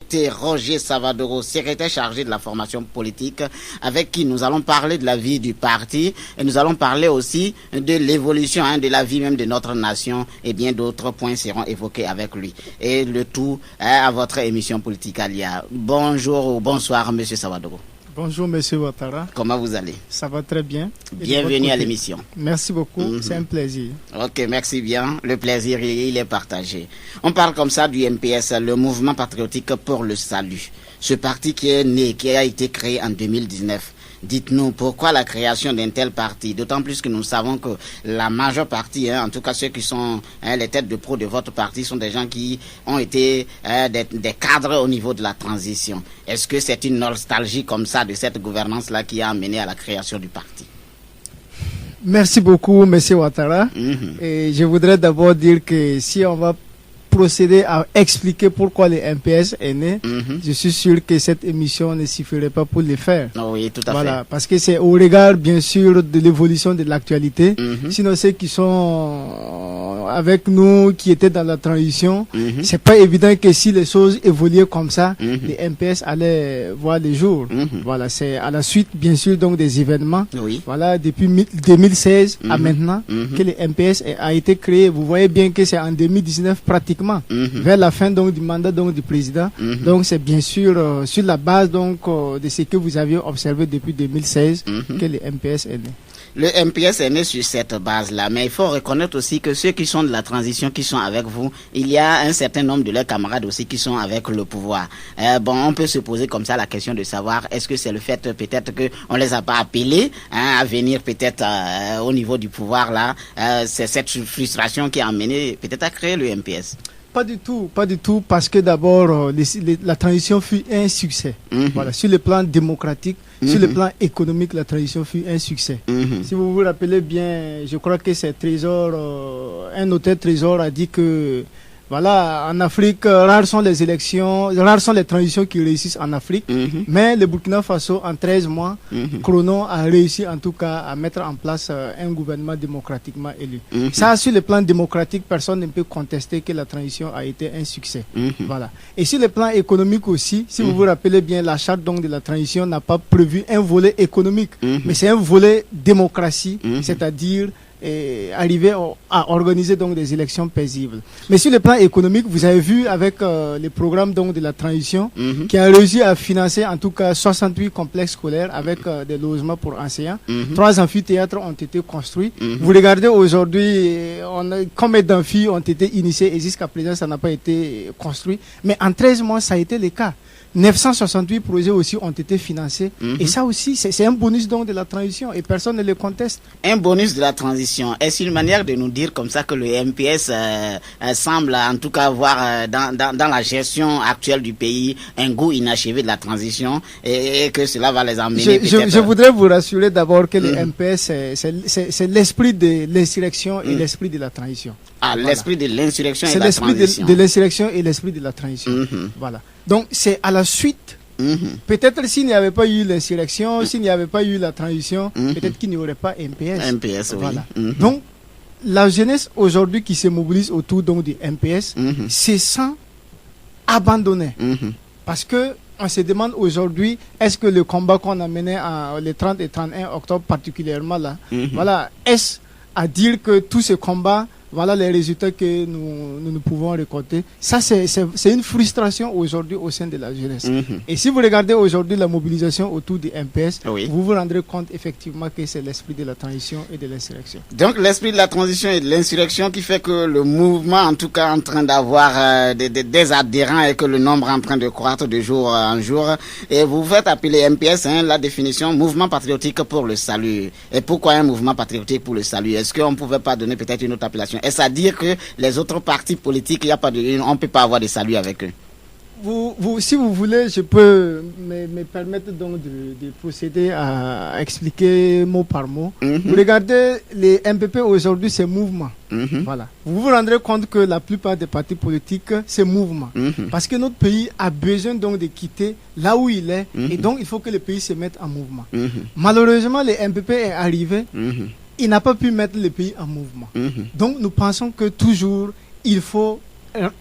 Dr Roger Savadoro, secrétaire chargé de la formation politique, avec qui nous allons parler de la vie du parti et nous allons parler aussi de l'évolution de la vie même de notre nation, et bien d'autres points seront évoqués avec lui. Et le tout à votre émission Politique Alia. Bonjour ou bonsoir, monsieur Savadoro. Bonjour Monsieur Ouattara. Comment vous allez? Ça va très bien. Bienvenue à l'émission. Merci beaucoup, c'est un plaisir. Ok, merci bien. Le plaisir, il est partagé. On parle comme ça du MPS, le Mouvement Patriotique pour le Salut. Ce parti qui est né, qui a été créé en 2019. Dites-nous pourquoi la création d'un tel parti, d'autant plus que nous savons que la majeure partie, en tout cas ceux qui sont les têtes de pro de votre parti, sont des gens qui ont été des cadres au niveau de la transition. Est-ce que c'est une nostalgie comme ça de cette gouvernance-là qui a amené à la création du parti? Merci beaucoup, Monsieur Ouattara. Et je voudrais d'abord dire que si on va procéder à expliquer pourquoi le MPS est né, je suis sûr que cette émission ne suffirait pas pour le faire. Oui, tout à voilà, fait. parce que c'est au regard, bien sûr, de l'évolution de l'actualité. Sinon, ceux qui sont avec nous, qui étaient dans la transition, c'est pas évident que si les choses évoluaient comme ça, les MPS allaient voir le jour. Voilà, c'est à la suite, bien sûr, donc des événements. Voilà, depuis 2016 à maintenant, que le MPS a été créé. Vous voyez bien que c'est en 2019 pratiquement. Vers la fin donc du mandat donc du président. Donc c'est bien sûr sur la base donc de ce que vous aviez observé depuis 2016 que le MPS est né. Le MPS est né sur cette base-là, mais il faut reconnaître aussi que ceux qui sont de la transition, qui sont avec vous, il y a un certain nombre de leurs camarades aussi qui sont avec le pouvoir. On peut se poser comme ça la question de savoir, est-ce que c'est le fait peut-être qu'on les a pas appelés à venir peut-être au niveau du pouvoir là, c'est cette frustration qui a amené peut-être à créer le MPS? Pas du tout, parce que d'abord, la transition fut un succès. Voilà, sur le plan démocratique, sur le plan économique, la transition fut un succès. Si vous vous rappelez bien, je crois que c'est Trésor, un notaire Trésor a dit que, voilà, en Afrique, rares sont les élections, rares sont les transitions qui réussissent en Afrique, mais le Burkina Faso, en 13 mois, chrono a réussi en tout cas à mettre en place un gouvernement démocratiquement élu. Ça, sur le plan démocratique, personne ne peut contester que la transition a été un succès. Voilà. Et sur le plan économique aussi, si vous vous rappelez bien, la charte donc de la transition n'a pas prévu un volet économique, mais c'est un volet démocratie, c'est-à-dire arriver à organiser donc des élections paisibles. Mais sur le plan économique, vous avez vu avec le programme donc de la transition qui a réussi à financer en tout cas 68 complexes scolaires avec des logements pour enseignants. 3 amphithéâtres ont été construits. Vous regardez aujourd'hui combien d'amphis ont été initiés et jusqu'à présent ça n'a pas été construit. Mais en 13 mois ça a été le cas. 968 projets aussi ont été financés. Et ça aussi, c'est un bonus donc de la transition et personne ne le conteste. Un bonus de la transition. Est-ce une manière de nous dire comme ça que le MPS semble en tout cas avoir dans la gestion actuelle du pays un goût inachevé de la transition et que cela va les emmener je voudrais vous rassurer d'abord que le MPS, c'est l'esprit de l'insurrection et l'esprit de la transition. Ah, voilà. L'esprit de l'insurrection et de la transition. C'est l'esprit de l'insurrection et l'esprit de la transition. Voilà. Donc, c'est à la suite. Peut-être s'il n'y avait pas eu l'insurrection, s'il n'y avait pas eu la transition, peut-être qu'il n'y aurait pas MPS. MPS, voilà. Donc, la jeunesse aujourd'hui qui se mobilise autour donc, du MPS, c'est sans abandonner. Parce que on se demande aujourd'hui, est-ce que le combat qu'on a mené le 30 et 31 octobre particulièrement là, voilà, est-ce à dire que tout ce combat, voilà les résultats que nous pouvons récolter. Ça, c'est une frustration aujourd'hui au sein de la jeunesse. Et si vous regardez aujourd'hui la mobilisation autour du MPS, vous vous rendrez compte effectivement que c'est l'esprit de la transition et de l'insurrection. Donc l'esprit de la transition et de l'insurrection qui fait que le mouvement, en tout cas, en train d'avoir des adhérents et que le nombre est en train de croître de jour en jour. Et vous faites appeler MPS, la définition, mouvement patriotique pour le salut. Et pourquoi un mouvement patriotique pour le salut? Est-ce qu'on ne pouvait pas donner peut-être une autre appellation? Est-ce à dire que les autres partis politiques, on ne peut pas avoir de salut avec eux? Si vous voulez, je peux me permettre donc de procéder à expliquer mot par mot. Vous regardez, les MPP aujourd'hui, c'est mouvement. Voilà. Vous vous rendrez compte que la plupart des partis politiques, c'est mouvement. Parce que notre pays a besoin donc de quitter là où il est. Et donc, il faut que le pays se mette en mouvement. Malheureusement, le MPP est arrivé. Il n'a pas pu mettre le pays en mouvement. Donc, nous pensons que toujours, il faut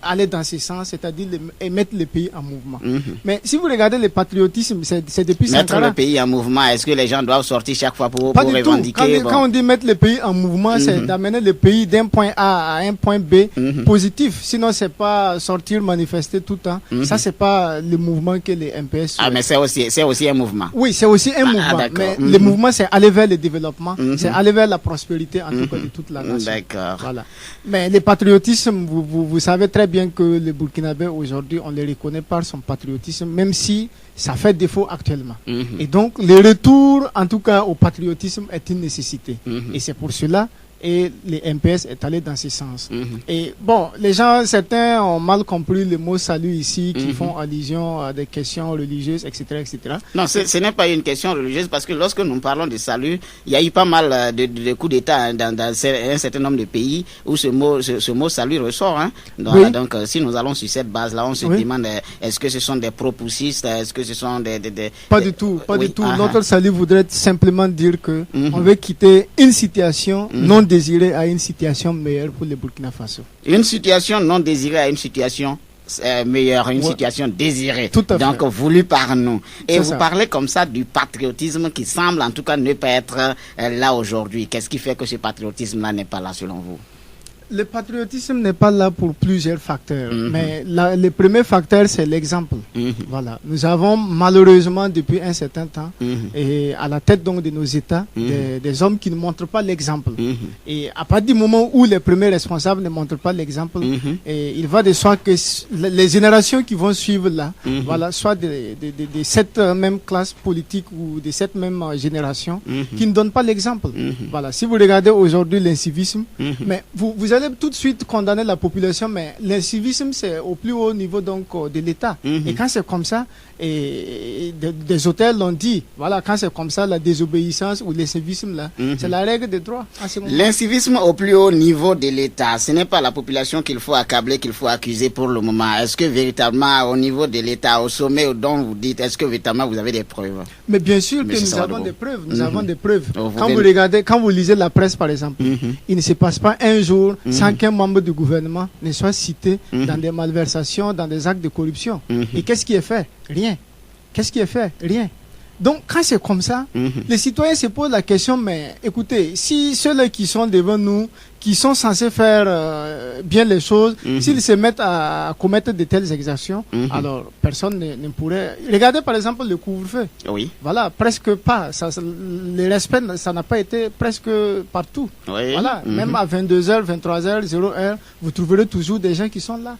aller dans ce sens, c'est-à-dire mettre le pays en mouvement. Mais si vous regardez le patriotisme, c'est depuis Mettre Sankara. le pays en mouvement, est-ce que les gens doivent sortir chaque fois pour Pas du tout. revendiquer Quand on dit mettre le pays en mouvement, c'est d'amener le pays d'un point A à un point B positif. Sinon, c'est pas sortir manifester tout le temps. Ça, c'est pas le mouvement que les MPS souhaitent. Ah, mais c'est aussi un mouvement. Oui, c'est aussi un mouvement. d'accord. Mais le mouvement, c'est aller vers le développement, c'est aller vers la prospérité, en tout cas, de toute la nation. D'accord. Voilà. Mais le patriotisme, vous savez très bien que le Burkinabé, aujourd'hui, on le reconnaît par son patriotisme, même si ça fait défaut actuellement. Et donc, le retour, en tout cas, au patriotisme est une nécessité. Et c'est pour cela et les MPS est allé dans ce sens. Et bon, les gens, certains ont mal compris le mot salut ici, qui font allusion à des questions religieuses, etc., etc. Non, ce n'est pas une question religieuse, parce que lorsque nous parlons de salut, il y a eu pas mal de coups d'État dans un certain nombre de pays où ce mot salut ressort. Hein. Donc, si nous allons sur cette base-là, on se demande, est-ce que ce sont des pro-poussistes, est-ce que ce sont des... Pas du tout, pas du tout. Notre salut voudrait simplement dire que on veut quitter une situation non désirée à une situation meilleure pour le Burkina Faso. Une situation non désirée à une situation meilleure, une situation désirée, tout à fait. Donc voulue par nous. Et vous ça. parlez comme ça du patriotisme qui semble en tout cas ne pas être là aujourd'hui. Qu'est-ce qui fait que ce patriotisme-là n'est pas là selon vous? Le patriotisme n'est pas là pour plusieurs facteurs, mais le premier facteur, c'est l'exemple. Voilà. Nous avons malheureusement depuis un certain temps, et à la tête donc de nos États, des hommes qui ne montrent pas l'exemple. Et à partir du moment où les premiers responsables ne montrent pas l'exemple, et il va de soi que les générations qui vont suivre là, voilà, soit de cette même classe politique ou de cette même génération, qui ne donnent pas l'exemple. Voilà. Si vous regardez aujourd'hui l'incivisme, mais vous allez tout de suite condamner la population, mais l'incivisme, c'est au plus haut niveau donc de l'État. Et quand c'est comme ça, et des auteurs l'ont dit, voilà, quand c'est comme ça, la désobéissance ou l'incivisme, là, c'est la règle de droit. L'incivisme au plus haut niveau de l'État, ce n'est pas la population qu'il faut accabler, qu'il faut accuser pour le moment. Est-ce que véritablement, au niveau de l'État, au sommet dont vous dites, est-ce que véritablement vous avez des preuves? Mais bien sûr que nous avons des preuves. Nous avons des preuves. Quand vous regardez, quand vous lisez la presse, par exemple, il ne se passe pas un jour sans qu'un membre du gouvernement ne soit cité dans des malversations, dans des actes de corruption. Et qu'est-ce qui est fait? Rien. Qu'est-ce qui est fait? Rien. Donc, quand c'est comme ça, les citoyens se posent la question, mais écoutez, si ceux-là qui sont devant nous, qui sont censés faire bien les choses, s'ils se mettent à commettre de telles exactions, alors personne ne pourrait... Regardez par exemple le couvre-feu. Oui. Voilà, presque pas. Le respect, ça n'a pas été presque partout. Oui. Voilà, même à 22h, 23h, 0h, vous trouverez toujours des gens qui sont là.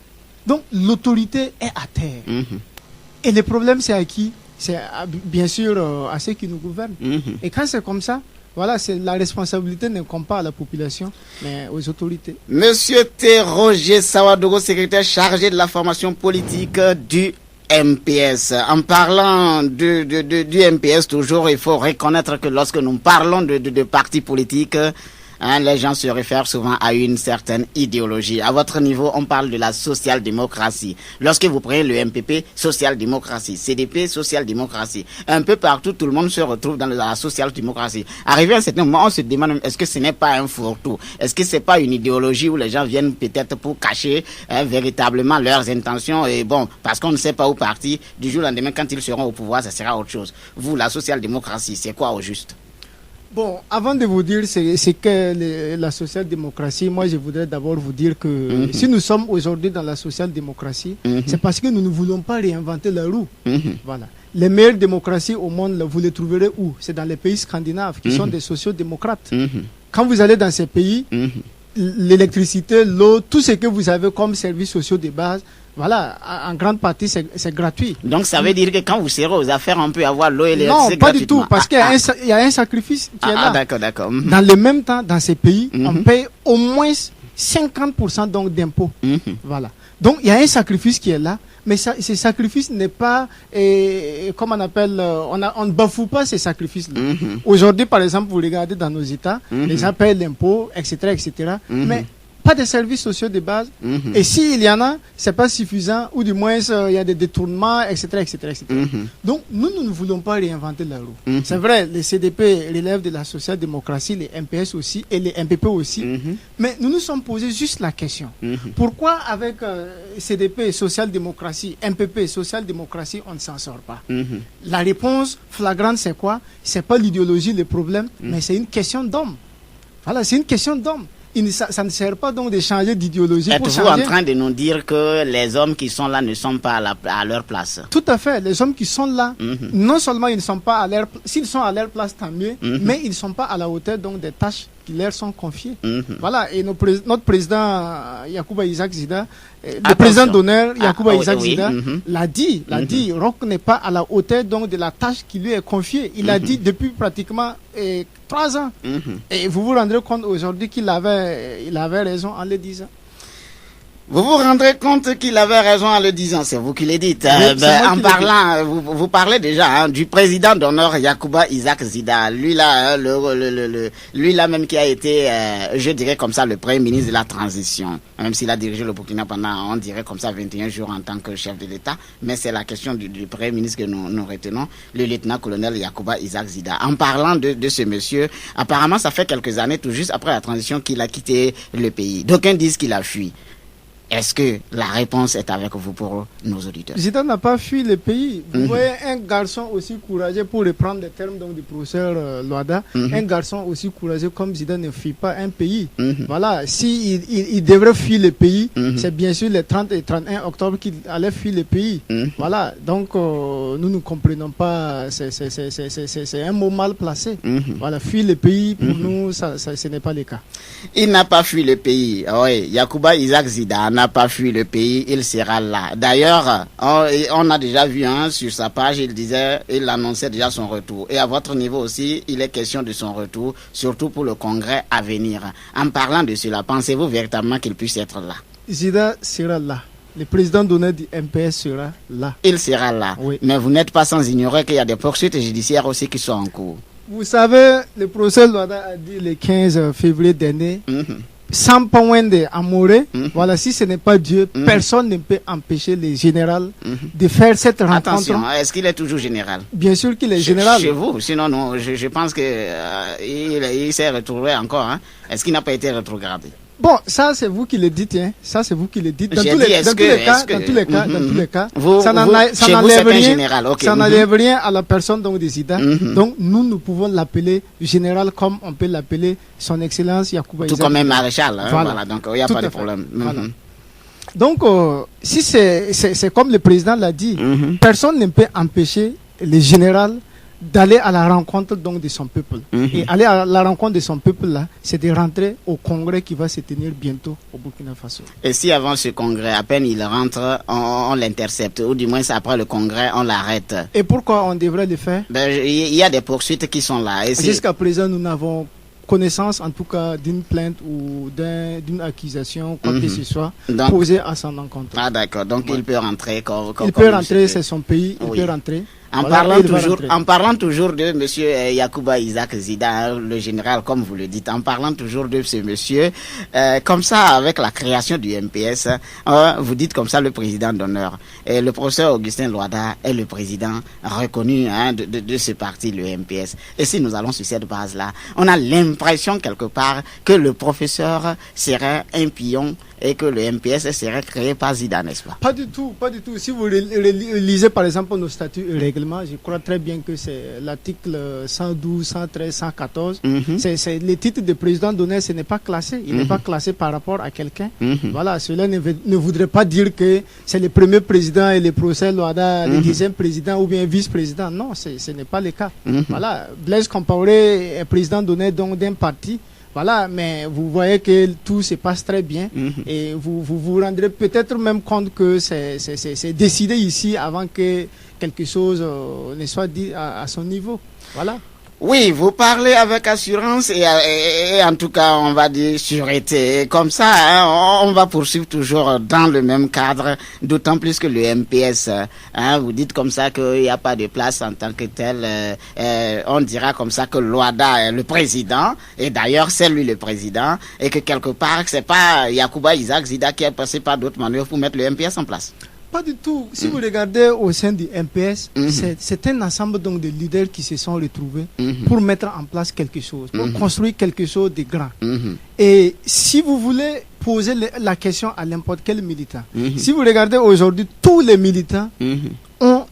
Donc, l'autorité est à terre. Et le problème, c'est à qui? C'est bien sûr à ceux qui nous gouvernent. Et quand c'est comme ça, voilà, la responsabilité ne compte pas à la population, mais aux autorités. Monsieur T. Roger Sawadogo, secrétaire chargé de la formation politique du MPS. En parlant du MPS, toujours, il faut reconnaître que lorsque nous parlons de partis politiques, les gens se réfèrent souvent à une certaine idéologie. À votre niveau, on parle de la social-démocratie. Lorsque vous prenez le MPP, social-démocratie, CDP, social-démocratie. Un peu partout, tout le monde se retrouve dans la social-démocratie. Arrivé à un certain moment, on se demande, est-ce que ce n'est pas un fourre-tout? Est-ce que c'est pas une idéologie où les gens viennent peut-être pour cacher véritablement leurs intentions? Et bon, parce qu'on ne sait pas où partir, du jour au lendemain, quand ils seront au pouvoir, ça sera autre chose. Vous, la social-démocratie, c'est quoi au juste? Bon, avant de vous dire c'est que la social-démocratie, moi je voudrais d'abord vous dire que si nous sommes aujourd'hui dans la social-démocratie, c'est parce que nous ne voulons pas réinventer la roue. Voilà. Les meilleures démocraties au monde, vous les trouverez où? C'est dans les pays scandinaves qui sont des sociaux-démocrates. Quand vous allez dans ces pays, l'électricité, l'eau, tout ce que vous avez comme services sociaux de base, voilà, en grande partie, c'est gratuit. Donc, ça veut dire que quand vous serez aux affaires, on peut avoir l'eau et l'électricité gratuitement? Non, pas du tout, parce qu'il y a un sacrifice qui est là. D'accord. Dans le même temps, dans ces pays, on paye au moins 50% donc d'impôts. Voilà. Donc, il y a un sacrifice qui est là, mais ce sacrifice n'est pas, comme on appelle, on ne bafoue pas ces sacrifices-là. Aujourd'hui, par exemple, vous regardez dans nos États, les gens payent l'impôt, etc., etc. Mais pas de services sociaux de base. Et s'il y en a, c'est pas suffisant, ou du moins il y a des détournements, etc. etc. Donc nous ne voulons pas réinventer la roue. C'est vrai, les CDP relèvent de la social-démocratie, les MPS aussi, et les MPP aussi. Mais nous nous sommes posés juste la question. Pourquoi avec CDP, social-démocratie, MPP, social-démocratie, on ne s'en sort pas? La réponse flagrante, c'est quoi? C'est pas l'idéologie le problème, mais c'est une question d'homme. Voilà, c'est une question d'homme. Ça ne sert pas donc de changer d'idéologie pour changer. Êtes-vous en train de nous dire que les hommes qui sont là ne sont pas à leur place? Tout à fait. Les hommes qui sont là, non seulement ils ne sont pas à leur place, s'ils sont à leur place, tant mieux, mais ils ne sont pas à la hauteur donc des tâches qui leur sont confiées. Voilà, et notre président Yacouba Isaac Zida, le président d'honneur Yacouba Isaac Zida, l'a dit, Roch n'est pas à la hauteur donc de la tâche qui lui est confiée. Il l'a dit depuis pratiquement 3 ans. Et vous vous rendrez compte aujourd'hui qu'il avait raison en le disant. Vous vous rendrez compte qu'il avait raison en le disant, c'est vous qui le dites. En parlant, vous parlez déjà du président d'honneur Yacouba Isaac Zida, lui là même qui a été, je dirais comme ça, le premier ministre de la transition, même s'il a dirigé le Burkina pendant, on dirait comme ça, 21 jours en tant que chef de l'État, mais c'est la question du premier ministre que nous retenons, le lieutenant-colonel Yacouba Isaac Zida. En parlant de ce monsieur, apparemment ça fait quelques années, tout juste après la transition, qu'il a quitté le pays. D'aucuns disent qu'il a fui. Est-ce que la réponse est avec vous pour nos auditeurs? Zida n'a pas fui le pays. Vous voyez un garçon aussi courageux, pour reprendre les termes donc, du professeur Loada, un garçon aussi courageux comme Zida ne fuit pas un pays. Voilà, si il devrait fuir le pays, c'est bien sûr les 30 et 31 octobre qu'il allait fuir le pays. Voilà, donc nous ne comprenons pas, c'est un mot mal placé. Voilà, fuir le pays, pour nous, ce n'est pas le cas. Il n'a pas fui le pays. Oui, Yacouba Isaac Zida n'a pas fui le pays, il sera là. D'ailleurs, on a déjà vu sur sa page, il annonçait déjà son retour. Et à votre niveau aussi, il est question de son retour, surtout pour le congrès à venir. En parlant de cela, pensez-vous véritablement qu'il puisse être là? Zida sera là. Le président d'honneur du MPS sera là. Il sera là. Oui. Mais vous n'êtes pas sans ignorer qu'il y a des poursuites judiciaires aussi qui sont en cours. Vous savez, le professeur Loada a dit le 15 février dernier, sans Pawende Amore, voilà, si ce n'est pas Dieu, personne ne peut empêcher le général de faire cette rencontre. Attention, est-ce qu'il est toujours général? Bien sûr qu'il est général. Chez vous, sinon non, je pense que il s'est retrouvé encore. Est-ce qu'il n'a pas été rétrogradé? Bon, ça c'est vous qui le dites, hein. Ça c'est vous qui le dites. Dans tous les cas, ça n'enlève rien à la personne donc de Zida. Donc nous pouvons l'appeler général comme on peut l'appeler son excellence Yacouba Isaac. Tout comme un maréchal, voilà. Donc il n'y a pas de problème. Voilà. Donc si c'est comme le président l'a dit, personne ne peut empêcher le général d'aller à la rencontre donc de son peuple. Et aller à la rencontre de son peuple là, c'est de rentrer au congrès qui va se tenir bientôt au Burkina Faso. Et si avant ce congrès, à peine il rentre, on l'intercepte, ou du moins après le congrès, on l'arrête. Et pourquoi on devrait le faire? Il y a des poursuites qui sont là. Jusqu'à présent, nous n'avons connaissance en tout cas d'une plainte ou d'une accusation, quoi que ce soit, posée à son encontre. Ah d'accord, donc il peut rentrer il peut rentrer, c'est son pays, il peut rentrer. En parlant toujours de monsieur Yacouba Isaac Zida, le général, comme vous le dites, en parlant toujours de ce monsieur, comme ça, avec la création du MPS, vous dites comme ça le président d'honneur. Et le professeur Augustin Loada est le président reconnu de ce parti, le MPS. Et si nous allons sur cette base-là, on a l'impression quelque part que le professeur serait un pion et que le MPS serait créé par Zida, n'est-ce pas? Pas du tout, pas du tout. Si vous lisez par exemple nos statuts et règlements, je crois très bien que c'est l'article 112, 113, 114. C'est le titre de président d'honneur, ce n'est pas classé. Il n'est pas classé par rapport à quelqu'un. Voilà, cela ne voudrait pas dire que c'est le premier président et le professeur Loada, le deuxième président ou bien vice-président. Non, ce n'est pas le cas. Voilà, Blaise Compaoré est président d'honneur d'un parti. Voilà, mais vous voyez que tout se passe très bien et vous rendrez peut-être même compte que c'est décidé ici avant que quelque chose ne soit dit à son niveau. Voilà. Oui, vous parlez avec assurance et en tout cas, on va dire sûreté. Comme ça, hein, on va poursuivre toujours dans le même cadre, d'autant plus que le MPS, hein, vous dites comme ça qu'il n'y a pas de place en tant que tel. On dira comme ça que l'OADA est le président, et d'ailleurs c'est lui le président, et que quelque part, c'est pas Yacouba Isaac Zida qui est passé par d'autres manœuvres pour mettre le MPS en place. Pas du tout. Si vous regardez au sein du MPS, c'est un ensemble donc de leaders qui se sont retrouvés pour mettre en place quelque chose, pour construire quelque chose de grand. Et si vous voulez poser la question à n'importe quel militant, si vous regardez aujourd'hui, tous les militants ont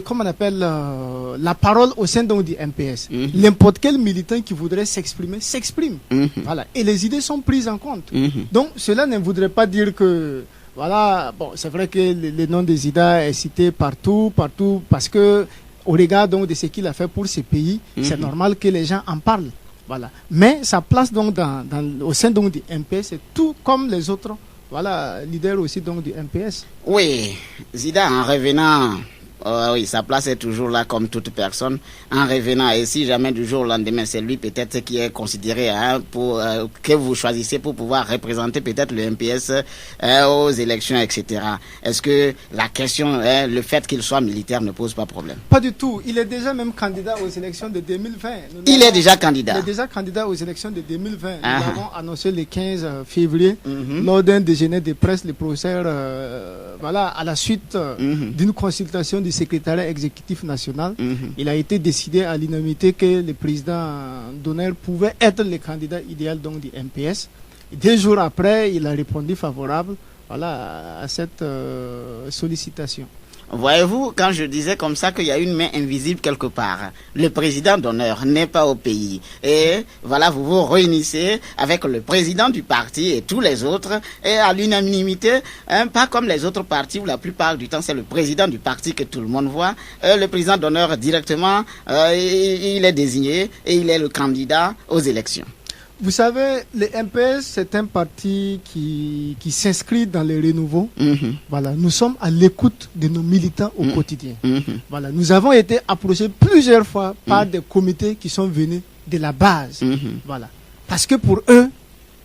comment on appelle la parole au sein donc du MPS. N'importe quel militant qui voudrait s'exprimer, s'exprime. Voilà. Et les idées sont prises en compte. Donc cela ne voudrait pas dire que voilà, bon, c'est vrai que le nom de Zida est cité partout, parce que au regard donc de ce qu'il a fait pour ce pays, c'est normal que les gens en parlent. Voilà. Mais sa place donc au sein donc du MPS, c'est tout comme les autres, voilà, leaders aussi donc du MPS. Oui, Zida, en revenant, oui, sa place est toujours là comme toute personne. En revenant, et si jamais du jour au lendemain, c'est lui peut-être qui est considéré pour que vous choisissez pour pouvoir représenter peut-être le MPS aux élections, etc. Est-ce que la question, le fait qu'il soit militaire ne pose pas problème? Pas du tout. Il est déjà même candidat aux élections de 2020. Il est déjà candidat. Il est déjà candidat aux élections de 2020. Nous l'avons annoncé le 15 février lors d'un déjeuner de presse, le professeur, voilà, à la suite d'une consultation du secrétariat exécutif national, il a été décidé à l'unanimité que le président Donner pouvait être le candidat idéal donc du MPS. Et 2 jours après, il a répondu favorable, voilà, à cette sollicitation. Voyez-vous, quand je disais comme ça qu'il y a une main invisible quelque part, le président d'honneur n'est pas au pays. Et voilà, vous vous réunissez avec le président du parti et tous les autres, et à l'unanimité, pas comme les autres partis où la plupart du temps c'est le président du parti que tout le monde voit. Le président d'honneur directement, il est désigné et il est le candidat aux élections. Vous savez, le MPS, c'est un parti qui s'inscrit dans le renouveau. Voilà, nous sommes à l'écoute de nos militants au quotidien. Voilà, nous avons été approchés plusieurs fois par des comités qui sont venus de la base. Voilà, parce que pour eux,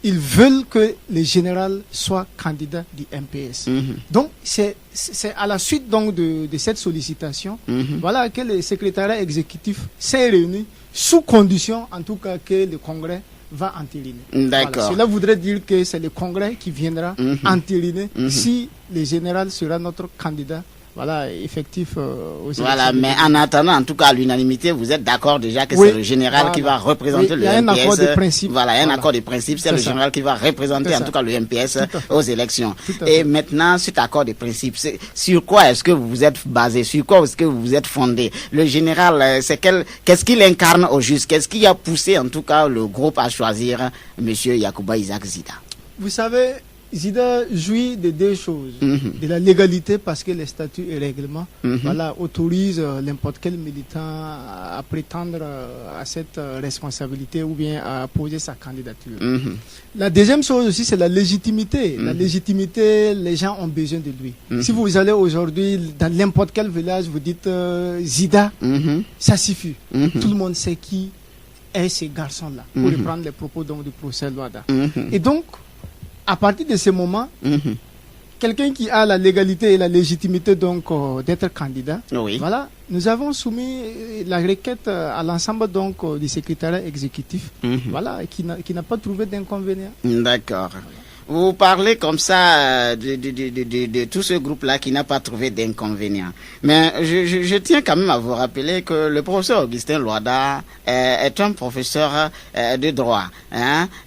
ils veulent que le général soit candidat du MPS. Donc, c'est à la suite donc de cette sollicitation, voilà, que le secrétariat exécutif s'est réuni sous condition, en tout cas, que le Congrès va entériner. D'accord. Voilà. Cela voudrait dire que c'est le Congrès qui viendra entériner si le général sera notre candidat, voilà, effectif aux élections. Voilà, mais en attendant, en tout cas, à l'unanimité, vous êtes d'accord déjà que c'est le général qui va représenter le MPS. Il y a un accord de principe. Voilà, il y a un accord de principe, c'est le général qui va représenter en tout cas le MPS aux élections. Et maintenant, cet accord de principe, sur quoi est-ce que vous vous êtes basé? Sur quoi est-ce que vous vous êtes fondé? Le général, qu'est-ce qu'il incarne au juste? Qu'est-ce qui a poussé en tout cas le groupe à choisir monsieur Yacouba Isaac Zida? Vous savez, Zida jouit de 2 choses. De la légalité, parce que les statuts et règlements voilà, autorisent n'importe quel militant à prétendre à cette responsabilité ou bien à poser sa candidature. La deuxième chose aussi, c'est la légitimité. La légitimité, les gens ont besoin de lui. Si vous allez aujourd'hui dans n'importe quel village, vous dites Zida, ça suffit. Tout le monde sait qui est ces garçons-là, pour reprendre les propos donc, du procès Loada. Et donc, à partir de ce moment, quelqu'un qui a la légalité et la légitimité donc d'être candidat, voilà, nous avons soumis la requête à l'ensemble donc du secrétariat exécutif, voilà, qui n'a pas trouvé d'inconvénient. D'accord. Vous parlez comme ça de tout ce groupe-là qui n'a pas trouvé d'inconvénient. Mais je tiens quand même à vous rappeler que le professeur Augustin Loada est un professeur de droit.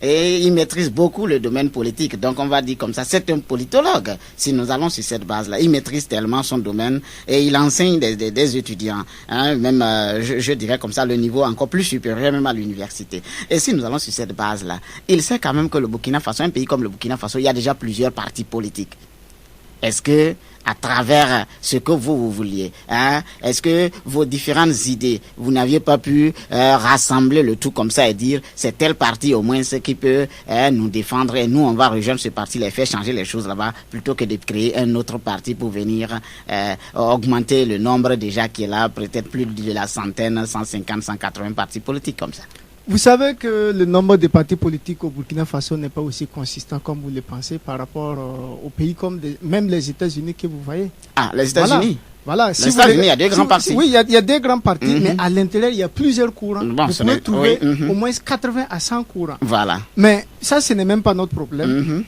Et il maîtrise beaucoup le domaine politique. Donc on va dire comme ça, c'est un politologue. Si nous allons sur cette base-là, il maîtrise tellement son domaine et il enseigne des étudiants. Même, je dirais comme ça, le niveau encore plus supérieur, même à l'université. Et si nous allons sur cette base-là, il sait quand même que le Burkina Faso, un pays comme le Burkina Faso, il y a déjà plusieurs partis politiques. Est-ce que à travers ce que vous vouliez, est-ce que vos différentes idées, vous n'aviez pas pu rassembler le tout comme ça et dire c'est tel parti au moins ce qui peut nous défendre et nous on va rejoindre ce parti, les faire changer les choses là-bas plutôt que de créer un autre parti pour venir augmenter le nombre déjà qui est là, peut-être plus de la centaine, 150, 180 partis politiques comme ça. Vous savez que le nombre de partis politiques au Burkina Faso n'est pas aussi consistant comme vous le pensez par rapport aux pays comme même les États-Unis que vous voyez. Ah, les États-Unis. Voilà. Les États-Unis, il y a deux grands partis. Oui, il y a des grands partis, mais à l'intérieur, il y a plusieurs courants. Bon, vous pouvez trouver au moins 80 à 100 courants. Voilà. Mais ça, ce n'est même pas notre problème.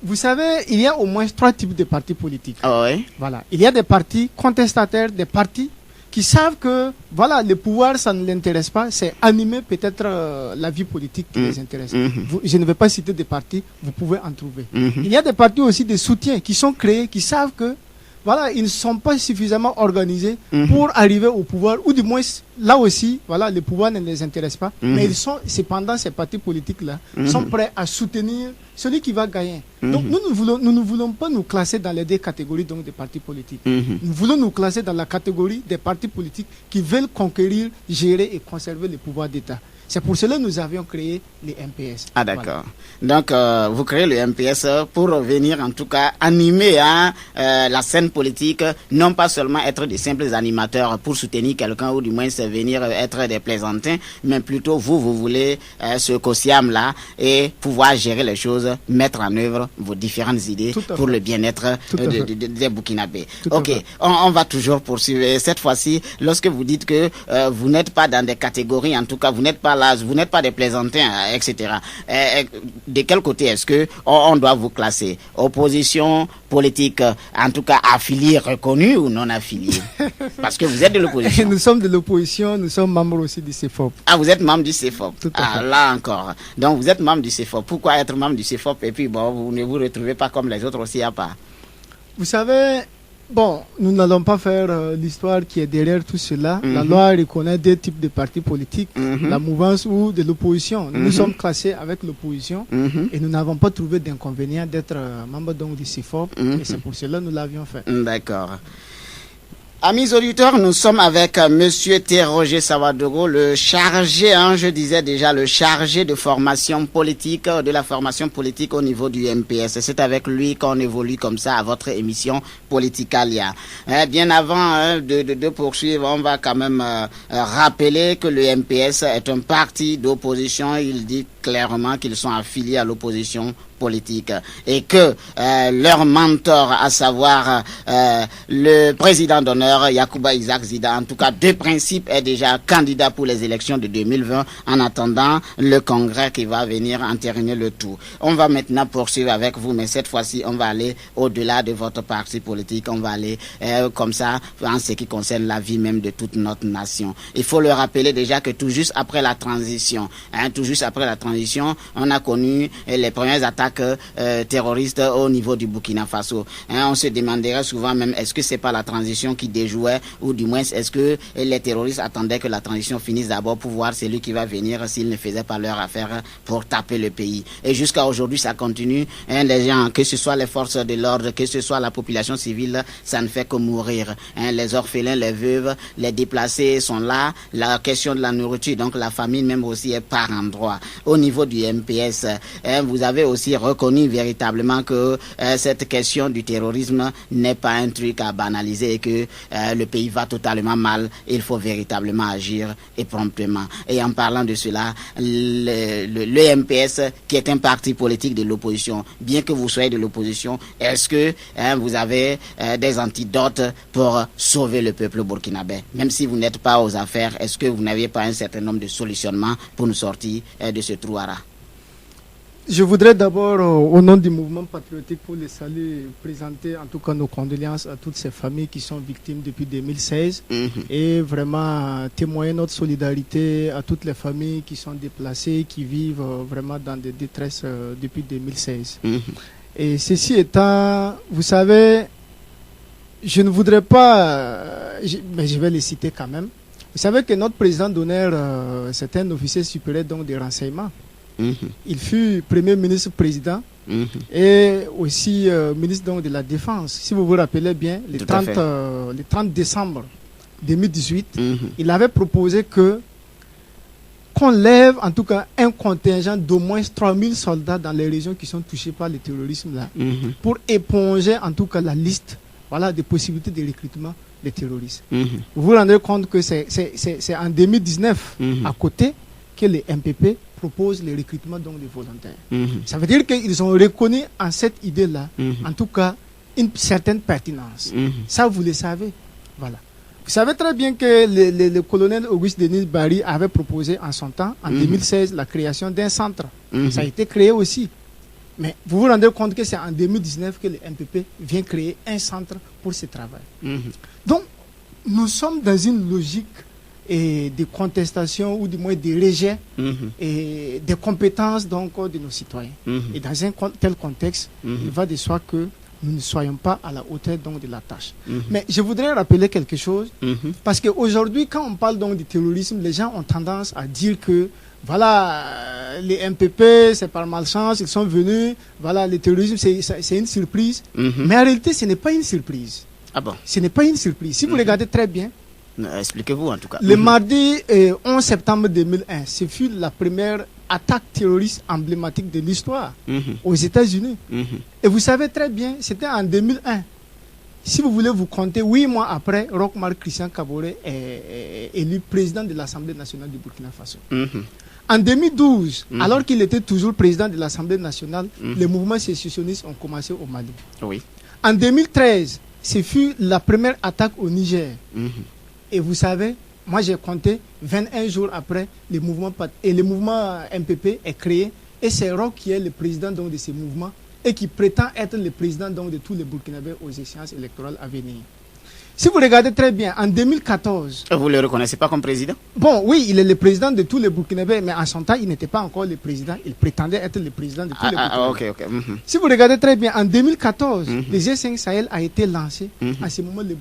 Vous savez, il y a au moins 3 types de partis politiques. Oh, oui. Voilà. Il y a des partis contestataires, des partis qui savent que voilà, le pouvoir, ça ne l'intéresse pas, c'est animer peut-être la vie politique qui les intéresse. Je ne vais pas citer des partis, vous pouvez en trouver. Il y a des partis aussi de soutien qui sont créés, qui savent que voilà, ils ne sont pas suffisamment organisés pour arriver au pouvoir, ou du moins, là aussi, voilà, le pouvoir ne les intéresse pas, mais ils sont, cependant, ces partis politiques-là, sont prêts à soutenir celui qui va gagner. Donc, nous ne voulons pas nous classer dans les deux catégories donc, des partis politiques. Nous voulons nous classer dans la catégorie des partis politiques qui veulent conquérir, gérer et conserver le pouvoir d'État. C'est pour cela que nous avions créé les MPS. Ah d'accord. Voilà. Donc vous créez le MPS pour venir en tout cas animer la scène politique, non pas seulement être des simples animateurs pour soutenir quelqu'un ou du moins venir être des plaisantins, mais plutôt vous voulez ce COSIAM là et pouvoir gérer les choses, mettre en œuvre vos différentes idées pour le bien-être des Burkinabés. Ok, on va toujours poursuivre. Cette fois-ci, lorsque vous dites que vous n'êtes pas dans des catégories, en tout cas vous n'êtes pas là, vous n'êtes pas des plaisantins, etc. De quel côté est-ce que on doit vous classer? Opposition politique, en tout cas affiliée, reconnue ou non affiliée? Parce que vous êtes de l'opposition. Nous sommes de l'opposition, nous sommes membres aussi du CEFOP. Ah, vous êtes membre du CEFOP. Tout à fait. Là encore. Donc vous êtes membre du CEFOP. Pourquoi être membre du CEFOP et puis bon, vous ne vous retrouvez pas comme les autres aussi à part? Vous savez, bon, nous n'allons pas faire l'histoire qui est derrière tout cela. La loi reconnaît deux types de partis politiques, la mouvance ou de l'opposition. Nous sommes classés avec l'opposition et nous n'avons pas trouvé d'inconvénient d'être membre donc du CEFOP et c'est pour cela que nous l'avions fait. D'accord. Amis auditeurs, nous sommes avec Monsieur Roger Sawadoro, le chargé, je disais déjà, le chargé de formation politique, de la formation politique au niveau du MPS. C'est avec lui qu'on évolue comme ça à votre émission Politicalia. Bien avant de poursuivre, on va quand même rappeler que le MPS est un parti d'opposition. Il dit clairement qu'ils sont affiliés à l'opposition politique et que leur mentor, à savoir le président d'honneur Yacouba Isaac Zida, en tout cas de principe, est déjà candidat pour les élections de 2020 en attendant le congrès qui va venir entériner le tout. On va maintenant poursuivre avec vous, mais cette fois-ci on va aller au-delà de votre parti politique, on va aller comme ça en ce qui concerne la vie même de toute notre nation. Il faut le rappeler déjà que tout juste après la transition, on a connu les premières attaques terroristes au niveau du Burkina Faso. On se demanderait souvent même est-ce que c'est pas la transition qui déjouait ou du moins est-ce que les terroristes attendaient que la transition finisse d'abord pour voir celui qui va venir s'ils ne faisaient pas leur affaire pour taper le pays. Et jusqu'à aujourd'hui ça continue. Les gens, que ce soit les forces de l'ordre, que ce soit la population civile, ça ne fait que mourir. Les orphelins, les veuves, les déplacés sont là. La question de la nourriture, donc la famine même aussi est par endroit. Au niveau du MPS, vous avez aussi reconnu véritablement que cette question du terrorisme n'est pas un truc à banaliser et que le pays va totalement mal. Il faut véritablement agir et promptement. Et en parlant de cela, le MPS, qui est un parti politique de l'opposition, bien que vous soyez de l'opposition, est-ce que vous avez des antidotes pour sauver le peuple burkinabé? Même si vous n'êtes pas aux affaires, est-ce que vous n'aviez pas un certain nombre de solutionnements pour nous sortir de ce trou à rats? Je voudrais d'abord, au nom du mouvement patriotique pour le salut, présenter en tout cas nos condoléances à toutes ces familles qui sont victimes depuis 2016 et vraiment témoigner notre solidarité à toutes les familles qui sont déplacées, qui vivent vraiment dans des détresses depuis 2016. Et ceci étant, vous savez, je ne voudrais pas, mais je vais les citer quand même. Vous savez que notre président d'honneur, c'est un officier supérieur donc des renseignements. Il fut Premier ministre président et aussi ministre donc, de la Défense. Si vous vous rappelez bien, le 30 décembre 2018, il avait proposé qu'on lève en tout cas un contingent d'au moins 3000 soldats dans les régions qui sont touchées par le terrorisme là, pour éponger en tout cas la liste des possibilités de recrutement des terroristes. Vous vous rendez compte que c'est en 2019 à côté que les MPP proposent le recrutement donc des volontaires. Ça veut dire qu'ils ont reconnu en cette idée-là, en tout cas, une certaine pertinence. Ça, vous le savez. Voilà. Vous savez très bien que le colonel Auguste Denis Barry avait proposé en son temps, en 2016, la création d'un centre. Ça a été créé aussi. Mais vous vous rendez compte que c'est en 2019 que le MPP vient créer un centre pour ce travail. Donc, nous sommes dans une logique de contestation ou du moins de rejet et des compétences donc, de nos citoyens. Et dans un tel contexte, il va de soi que nous ne soyons pas à la hauteur donc, de la tâche. Mais je voudrais rappeler quelque chose, parce qu'aujourd'hui, quand on parle donc du terrorisme, les gens ont tendance à dire que voilà, les MPP, c'est par malchance, ils sont venus, voilà, le terrorisme, c'est une surprise. Mais en réalité, ce n'est pas une surprise. Ah bon? Ce n'est pas une surprise. Si vous regardez très bien, expliquez-vous en tout cas. Le mardi 11 septembre 2001, ce fut la première attaque terroriste emblématique de l'histoire aux États-Unis. Et vous savez très bien, c'était en 2001. Si vous voulez vous compter, 8 mois après, Roch-Marc Christian Kaboré est élu président de l'Assemblée nationale du Burkina Faso. En 2012, alors qu'il était toujours président de l'Assemblée nationale, les mouvements sécessionnistes ont commencé au Mali. Oui. En 2013, ce fut la première attaque au Niger. Et vous savez, moi j'ai compté 21 jours après, le mouvement MPP est créé. Et c'est Roch qui est le président donc, de ces mouvements et qui prétend être le président donc, de tous les Burkinabés aux échéances électorales à venir. Si vous regardez très bien, en 2014... Vous ne le reconnaissez pas comme président? Bon, oui, il est le président de tous les Burkinabés, mais en son temps, il n'était pas encore le président. Il prétendait être le président de tous les Burkinabés. Ok. Si vous regardez très bien, en 2014, le G5 Sahel a été lancé. À ce moment, le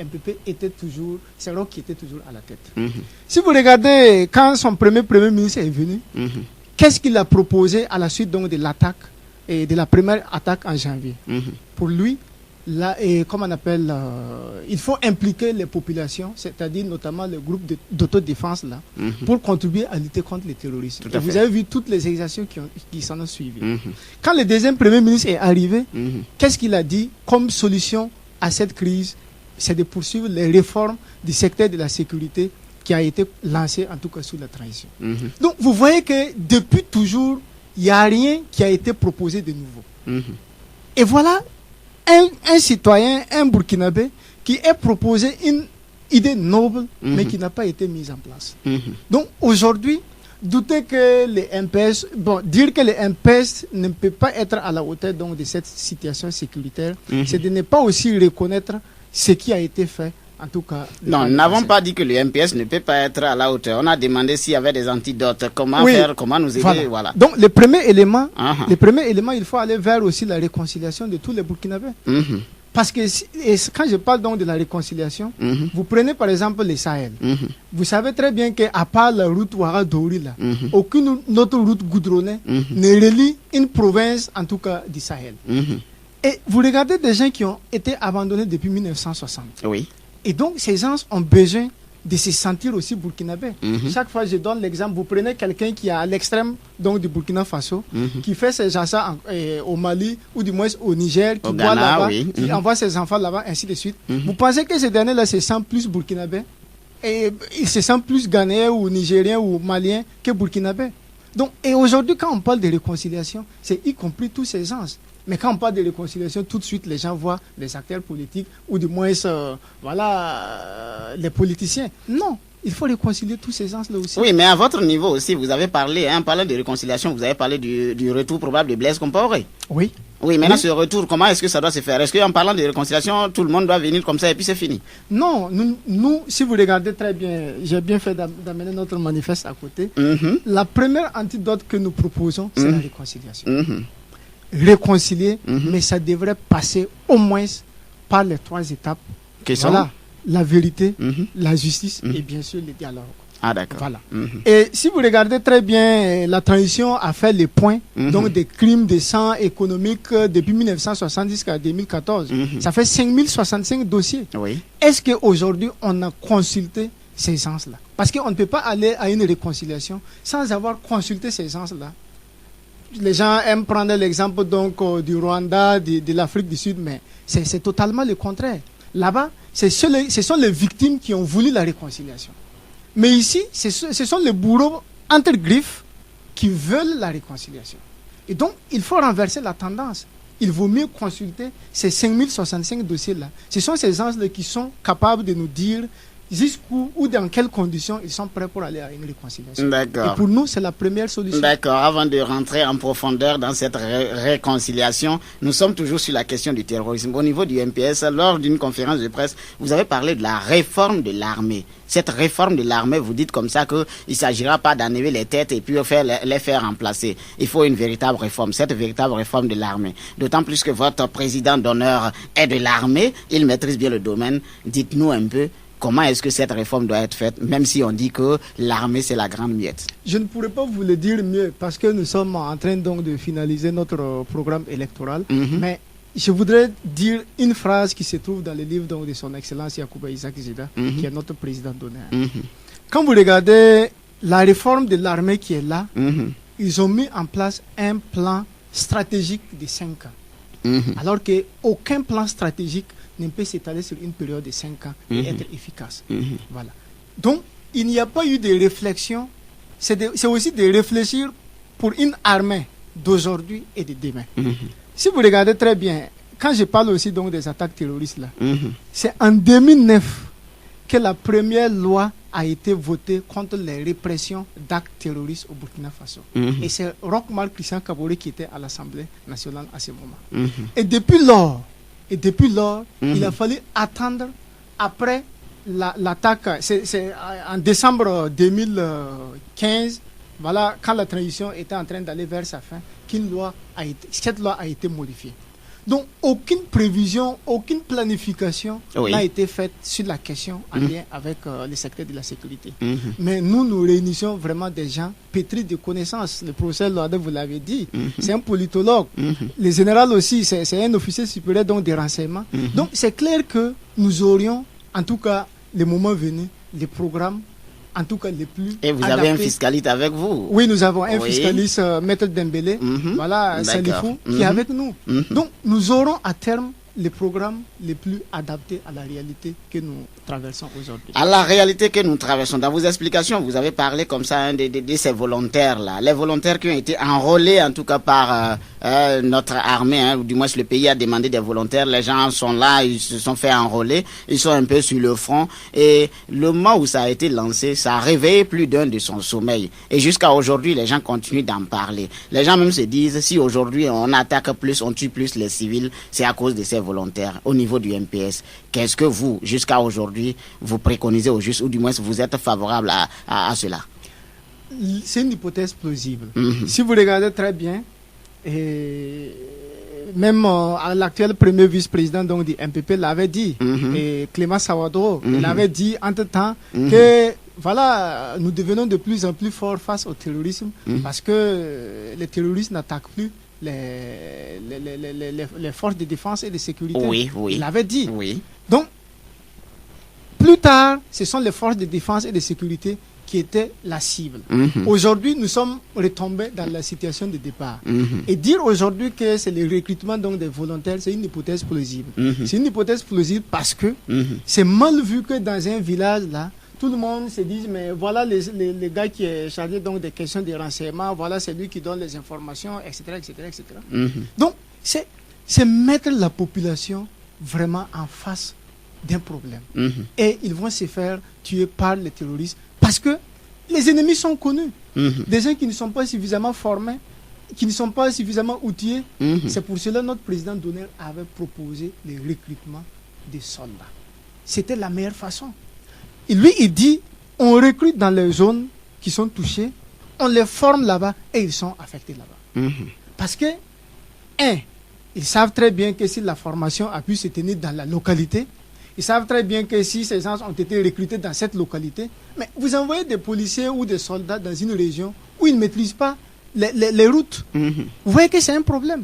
MPP était toujours... C'est Roch qui était toujours à la tête. Si vous regardez, quand son premier ministre est venu, qu'est-ce qu'il a proposé à la suite donc, de l'attaque, et de la première attaque en janvier? Pour lui, là, comme on appelle, il faut impliquer les populations, c'est-à-dire notamment les groupes d'autodéfense là, pour contribuer à lutter contre le terrorisme. Et vous avez vu toutes les exactions qui s'en ont suivi. Quand le deuxième premier ministre est arrivé, qu'est-ce qu'il a dit comme solution à cette crise? C'est de poursuivre les réformes du secteur de la sécurité qui a été lancé en tout cas sous la transition. Donc vous voyez que depuis toujours, il n'y a rien qui a été proposé de nouveau. Et voilà un citoyen, un Burkinabé, qui est proposé une idée noble, mais qui n'a pas été mise en place. Donc aujourd'hui, douter que les MPS, dire que les MPS ne peut pas être à la hauteur donc, de cette situation sécuritaire, c'est de ne pas aussi reconnaître ce qui a été fait. En tout cas, non, nous n'avons pas dit que le MPS ne peut pas être à la hauteur. On a demandé s'il y avait des antidotes, comment faire, comment nous aider. Voilà. Donc, le premier élément, il faut aller vers aussi la réconciliation de tous les Burkinabés. Parce que quand je parle donc de la réconciliation, vous prenez par exemple les Sahel. Vous savez très bien qu'à part la route Ouagadougou, aucune autre route goudronnée ne relie une province, en tout cas du Sahel. Et vous regardez des gens qui ont été abandonnés depuis 1960. Oui. Et donc, ces gens ont besoin de se sentir aussi burkinabés. Chaque fois, je donne l'exemple. Vous prenez quelqu'un qui est à l'extrême donc du Burkina Faso, qui fait ses gens au Mali ou du moins au Niger, qui voit là-bas, qui envoie ses enfants là-bas, ainsi de suite. Vous pensez que ces derniers-là se sentent plus burkinabés et ils se sentent plus ghanéens ou nigériens ou maliens que burkinabés? Donc, et aujourd'hui, quand on parle de réconciliation, c'est y compris tous ces gens. Mais quand on parle de réconciliation, tout de suite, les gens voient les acteurs politiques ou du moins, les politiciens. Non, il faut réconcilier tous ces gens-là aussi. Oui, mais à votre niveau aussi, vous avez parlé, en parlant de réconciliation, vous avez parlé du retour probable de Blaise Compaoré. Oui. Oui, maintenant ce retour, comment est-ce que ça doit se faire? Est-ce qu'en parlant de réconciliation, tout le monde doit venir comme ça et puis c'est fini? Non, nous, si vous regardez très bien, j'ai bien fait d'amener notre manifeste à côté. La première antidote que nous proposons, c'est la réconciliation. Réconcilier, mais ça devrait passer au moins par les 3 étapes. Voilà, la vérité, la justice et bien sûr le dialogue. Ah, d'accord. Voilà. Et si vous regardez très bien, la transition a fait les points donc des crimes de sang économiques depuis 1970 jusqu'à 2014. Ça fait 5065 dossiers. Oui. Est-ce qu'aujourd'hui, on a consulté ces gens-là? Parce qu'on ne peut pas aller à une réconciliation sans avoir consulté ces gens-là. Les gens aiment prendre l'exemple donc du Rwanda, de l'Afrique du Sud, mais c'est totalement le contraire. Là-bas, ce sont les victimes qui ont voulu la réconciliation. Mais ici, ce sont les bourreaux entre griffes qui veulent la réconciliation. Et donc, il faut renverser la tendance. Il vaut mieux consulter ces 5065 dossiers-là. Ce sont ces gens-là qui sont capables de nous dire jusqu'où ou dans quelles conditions ils sont prêts pour aller à une réconciliation. D'accord. Et pour nous, c'est la première solution. D'accord. Avant de rentrer en profondeur dans cette réconciliation, nous sommes toujours sur la question du terrorisme. Au niveau du MPS, lors d'une conférence de presse, vous avez parlé de la réforme de l'armée. Cette réforme de l'armée, vous dites comme ça qu'il ne s'agira pas d'enlever les têtes et puis les faire remplacer. Il faut une véritable réforme, cette véritable réforme de l'armée. D'autant plus que votre président d'honneur est de l'armée, il maîtrise bien le domaine. Dites-nous un peu comment est-ce que cette réforme doit être faite, même si on dit que l'armée c'est la grande miette. Je ne pourrais pas vous le dire mieux parce que nous sommes en train donc de finaliser notre programme électoral. Mais je voudrais dire une phrase qui se trouve dans le livre donc, de son Excellence Yacouba Isaac Zida, qui est notre président d'honneur. Quand vous regardez la réforme de l'armée qui est là, ils ont mis en place un plan stratégique de 5 ans. Alors qu'aucun plan stratégique ne peut s'étaler sur une période de 5 ans et être efficace. Voilà. Donc, il n'y a pas eu de réflexion. C'est aussi de réfléchir pour une armée d'aujourd'hui et de demain. Si vous regardez très bien, quand je parle aussi donc des attaques terroristes là, c'est en 2009 que la première loi a été votée contre les répressions d'actes terroristes au Burkina Faso. Et c'est Roch-Marc Christian Kaboré qui était à l'Assemblée nationale à ce moment. Et depuis lors, il a fallu attendre après l'attaque. C'est en décembre 2015, voilà, quand la transition était en train d'aller vers sa fin, cette loi a été modifiée. Donc, aucune prévision, aucune planification n'a été faite sur la question en lien avec le secteur de la sécurité. Mais nous réunissons vraiment des gens pétris de connaissances. Le professeur Loade, vous l'avez dit, c'est un politologue. Le général aussi, c'est un officier supérieur donc des renseignements. Donc, c'est clair que nous aurions, en tout cas, le moment venu, les programmes en tout cas les plus Et vous adaptés. avez un fiscaliste avec vous? Oui, nous avons un fiscaliste, Maître Dembélé, voilà, Salifou, qui est avec nous. Donc, nous aurons à terme les programmes les plus adaptés à la réalité que nous traversons aujourd'hui. À la réalité que nous traversons. Dans vos explications, vous avez parlé comme ça de ces volontaires-là. Les volontaires qui ont été enrôlés, en tout cas par notre armée, ou du moins le pays a demandé des volontaires. Les gens sont là, ils se sont fait enrôler, ils sont un peu sur le front. Et le moment où ça a été lancé, ça a réveillé plus d'un de son sommeil. Et jusqu'à aujourd'hui, les gens continuent d'en parler. Les gens même se disent, si aujourd'hui on attaque plus, on tue plus les civils, c'est à cause de ces volontaires au niveau du MPS. Qu'est-ce que vous, jusqu'à aujourd'hui, vous préconisez au juste, ou du moins vous êtes favorable à cela? C'est une hypothèse plausible. Si vous regardez très bien, et même l'actuel premier vice-président donc, du MPP l'avait dit, et Clément Sawadro l'avait dit entre-temps que voilà, nous devenons de plus en plus forts face au terrorisme parce que les terroristes n'attaquent plus les forces de défense et de sécurité. Il l'avait dit. Donc, plus tard, ce sont les forces de défense et de sécurité qui étaient la cible. Aujourd'hui, nous sommes retombés dans la situation de départ. Et dire aujourd'hui que c'est le recrutement donc, des volontaires, c'est une hypothèse plausible. C'est une hypothèse plausible parce que c'est mal vu que dans un village, là, tout le monde se dit, mais voilà les gars qui est chargé donc, des questions de renseignement, voilà c'est lui qui donne les informations, etc. etc. Donc, c'est mettre la population vraiment en face d'un problème. Et ils vont se faire tuer par les terroristes parce que les ennemis sont connus. Des gens qui ne sont pas suffisamment formés, qui ne sont pas suffisamment outillés. C'est pour cela que notre président d'honneur avait proposé le recrutement des soldats. C'était la meilleure façon. Et lui, il dit, on recrute dans les zones qui sont touchées, on les forme là-bas et ils sont affectés là-bas. Parce que, ils savent très bien que si la formation a pu se tenir dans la localité, Ils savent très bien que si ces gens ont été recrutés dans cette localité, mais vous envoyez des policiers ou des soldats dans une région où ils ne maîtrisent pas les routes. Vous voyez que c'est un problème.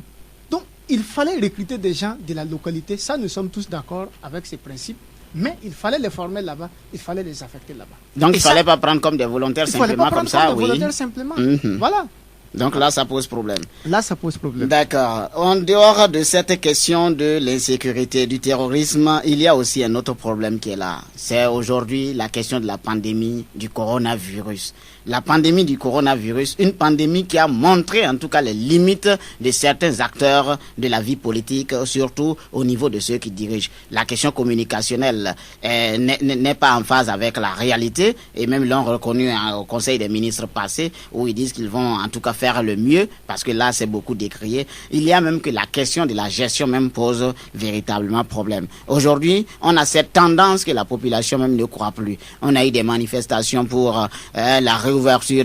Donc, il fallait recruter des gens de la localité. Ça, nous sommes tous d'accord avec ces principes. Mais il fallait les former là-bas, il fallait les affecter là-bas. Donc, il ne fallait pas prendre comme des volontaires simplement comme ça, comme des volontaires simplement. Voilà. Donc là, ça pose problème. Là, ça pose problème. D'accord. En dehors de cette question de l'insécurité, du terrorisme, il y a aussi un autre problème qui est là. C'est aujourd'hui la question de la pandémie du coronavirus. La pandémie du coronavirus, une pandémie qui a montré en tout cas les limites de certains acteurs de la vie politique, surtout au niveau de ceux qui dirigent. La question communicationnelle n'est pas en phase avec la réalité, et même l'ont reconnu au Conseil des ministres passé, où ils disent qu'ils vont en tout cas faire le mieux, parce que là c'est beaucoup décrié. Il y a même que la question de la gestion même pose véritablement problème. Aujourd'hui, on a cette tendance que la population même ne croit plus. On a eu des manifestations pour la réouverture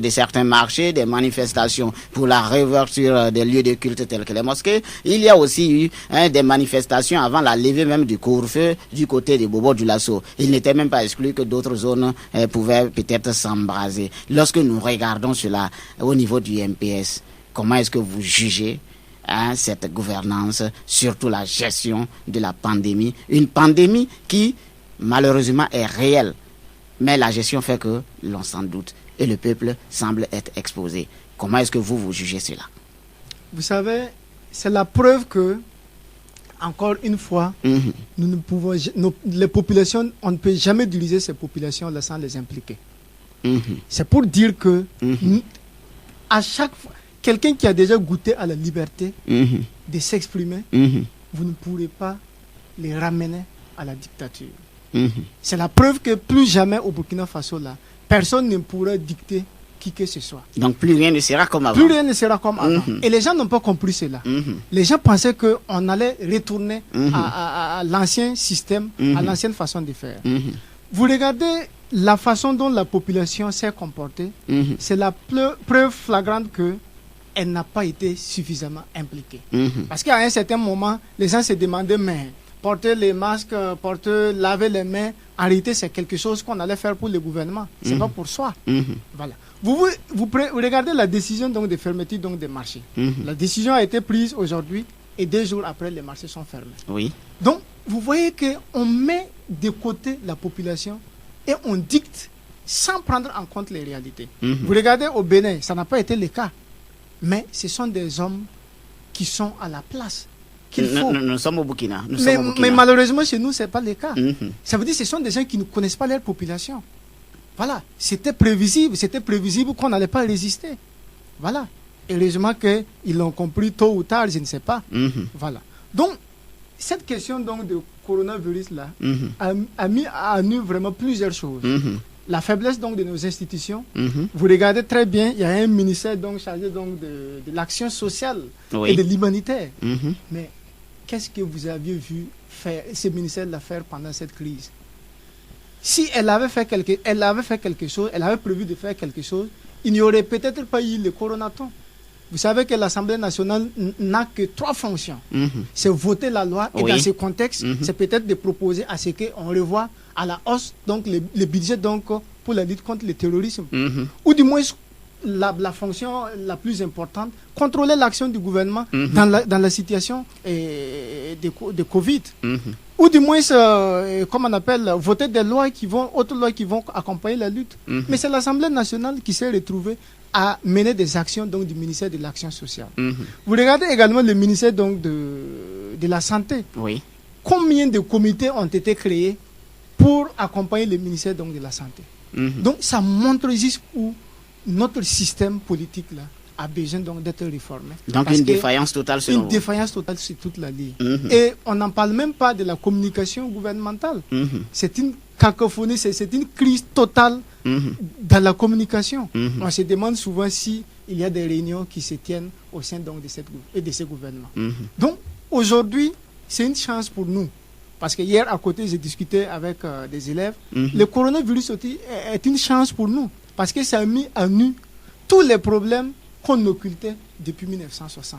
de certains marchés, des manifestations pour la réouverture des lieux de culte tels que les mosquées. Il y a aussi eu des manifestations avant la levée même du couvre-feu du côté de Bobo Dioulasso. Il n'était même pas exclu que d'autres zones pouvaient peut-être s'embraser. Lorsque nous regardons cela au niveau du MPS, comment est-ce que vous jugez cette gouvernance, surtout la gestion de la pandémie, une pandémie qui malheureusement est réelle, mais la gestion fait que l'on s'en doute et le peuple semble être exposé. Comment est-ce que vous jugez cela? Vous savez, c'est la preuve que, encore une fois, nous ne pouvons, les populations, on ne peut jamais utiliser ces populations-là sans les impliquer. C'est pour dire que, à chaque fois, quelqu'un qui a déjà goûté à la liberté de s'exprimer, vous ne pourrez pas les ramener à la dictature. C'est la preuve que plus jamais au Burkina Faso, là, personne ne pourra dicter qui que ce soit. Donc plus rien ne sera comme avant. Plus rien ne sera comme avant. Et les gens n'ont pas compris cela. Les gens pensaient qu'on allait retourner à l'ancien système, à l'ancienne façon de faire. Vous regardez la façon dont la population s'est comportée, c'est la preuve flagrante qu'elle n'a pas été suffisamment impliquée. Parce qu'à un certain moment, les gens se demandaient, mais porter les masques, laver les mains, en réalité, c'est quelque chose qu'on allait faire pour le gouvernement. Ce n'est pas pour soi. Voilà. Vous regardez la décision donc, de fermeture donc, des marchés. La décision a été prise aujourd'hui et 2 jours après, les marchés sont fermés. Oui. Donc, vous voyez qu'on met de côté la population et on dicte sans prendre en compte les réalités. Vous regardez au Bénin, ça n'a pas été le cas. Mais ce sont des hommes qui sont à la place. Nous sommes au Burkina. Mais malheureusement, chez nous, ce n'est pas le cas. Ça veut dire que ce sont des gens qui ne connaissent pas leur population. Voilà. C'était prévisible qu'on n'allait pas résister. Voilà. Heureusement qu'ils l'ont compris tôt ou tard, je ne sais pas. Voilà. Donc, cette question donc, de coronavirus-là a mis à nu vraiment plusieurs choses. La faiblesse donc, de nos institutions. Vous regardez très bien, il y a un ministère donc, chargé donc, de l'action sociale et de l'humanitaire. Mais qu'est-ce que vous aviez vu faire, ce ministère-là faire pendant cette crise? Si elle avait fait quelque chose, elle avait prévu de faire quelque chose, il n'y aurait peut-être pas eu le coronaton. Vous savez que l'Assemblée nationale n'a que 3 fonctions. C'est voter la loi et dans ce contexte, c'est peut-être de proposer à ce qu'on revoie à la hausse donc, le budget donc, pour la lutte contre le terrorisme. Ou du moins la fonction la plus importante, contrôler l'action du gouvernement dans la situation de Covid. Ou du moins, comme on appelle, voter des lois autres lois qui vont accompagner la lutte. Mais c'est l'Assemblée nationale qui s'est retrouvée à mener des actions donc, du ministère de l'Action sociale. Vous regardez également le ministère donc, de la Santé. Combien de comités ont été créés pour accompagner le ministère donc, de la Santé? Donc ça montre juste où notre système politique là, a besoin d'être réformé. Donc une défaillance totale selon vous. Une défaillance totale sur toute la ligne. Et on n'en parle même pas de la communication gouvernementale. C'est une cacophonie, c'est une crise totale dans la communication. On se demande souvent s'il y a des réunions qui se tiennent au sein donc, de ce gouvernement. Donc aujourd'hui, c'est une chance pour nous. Parce que hier, à côté, j'ai discuté avec des élèves. Le coronavirus est une chance pour nous. Parce que ça a mis à nu tous les problèmes qu'on occultait depuis 1960.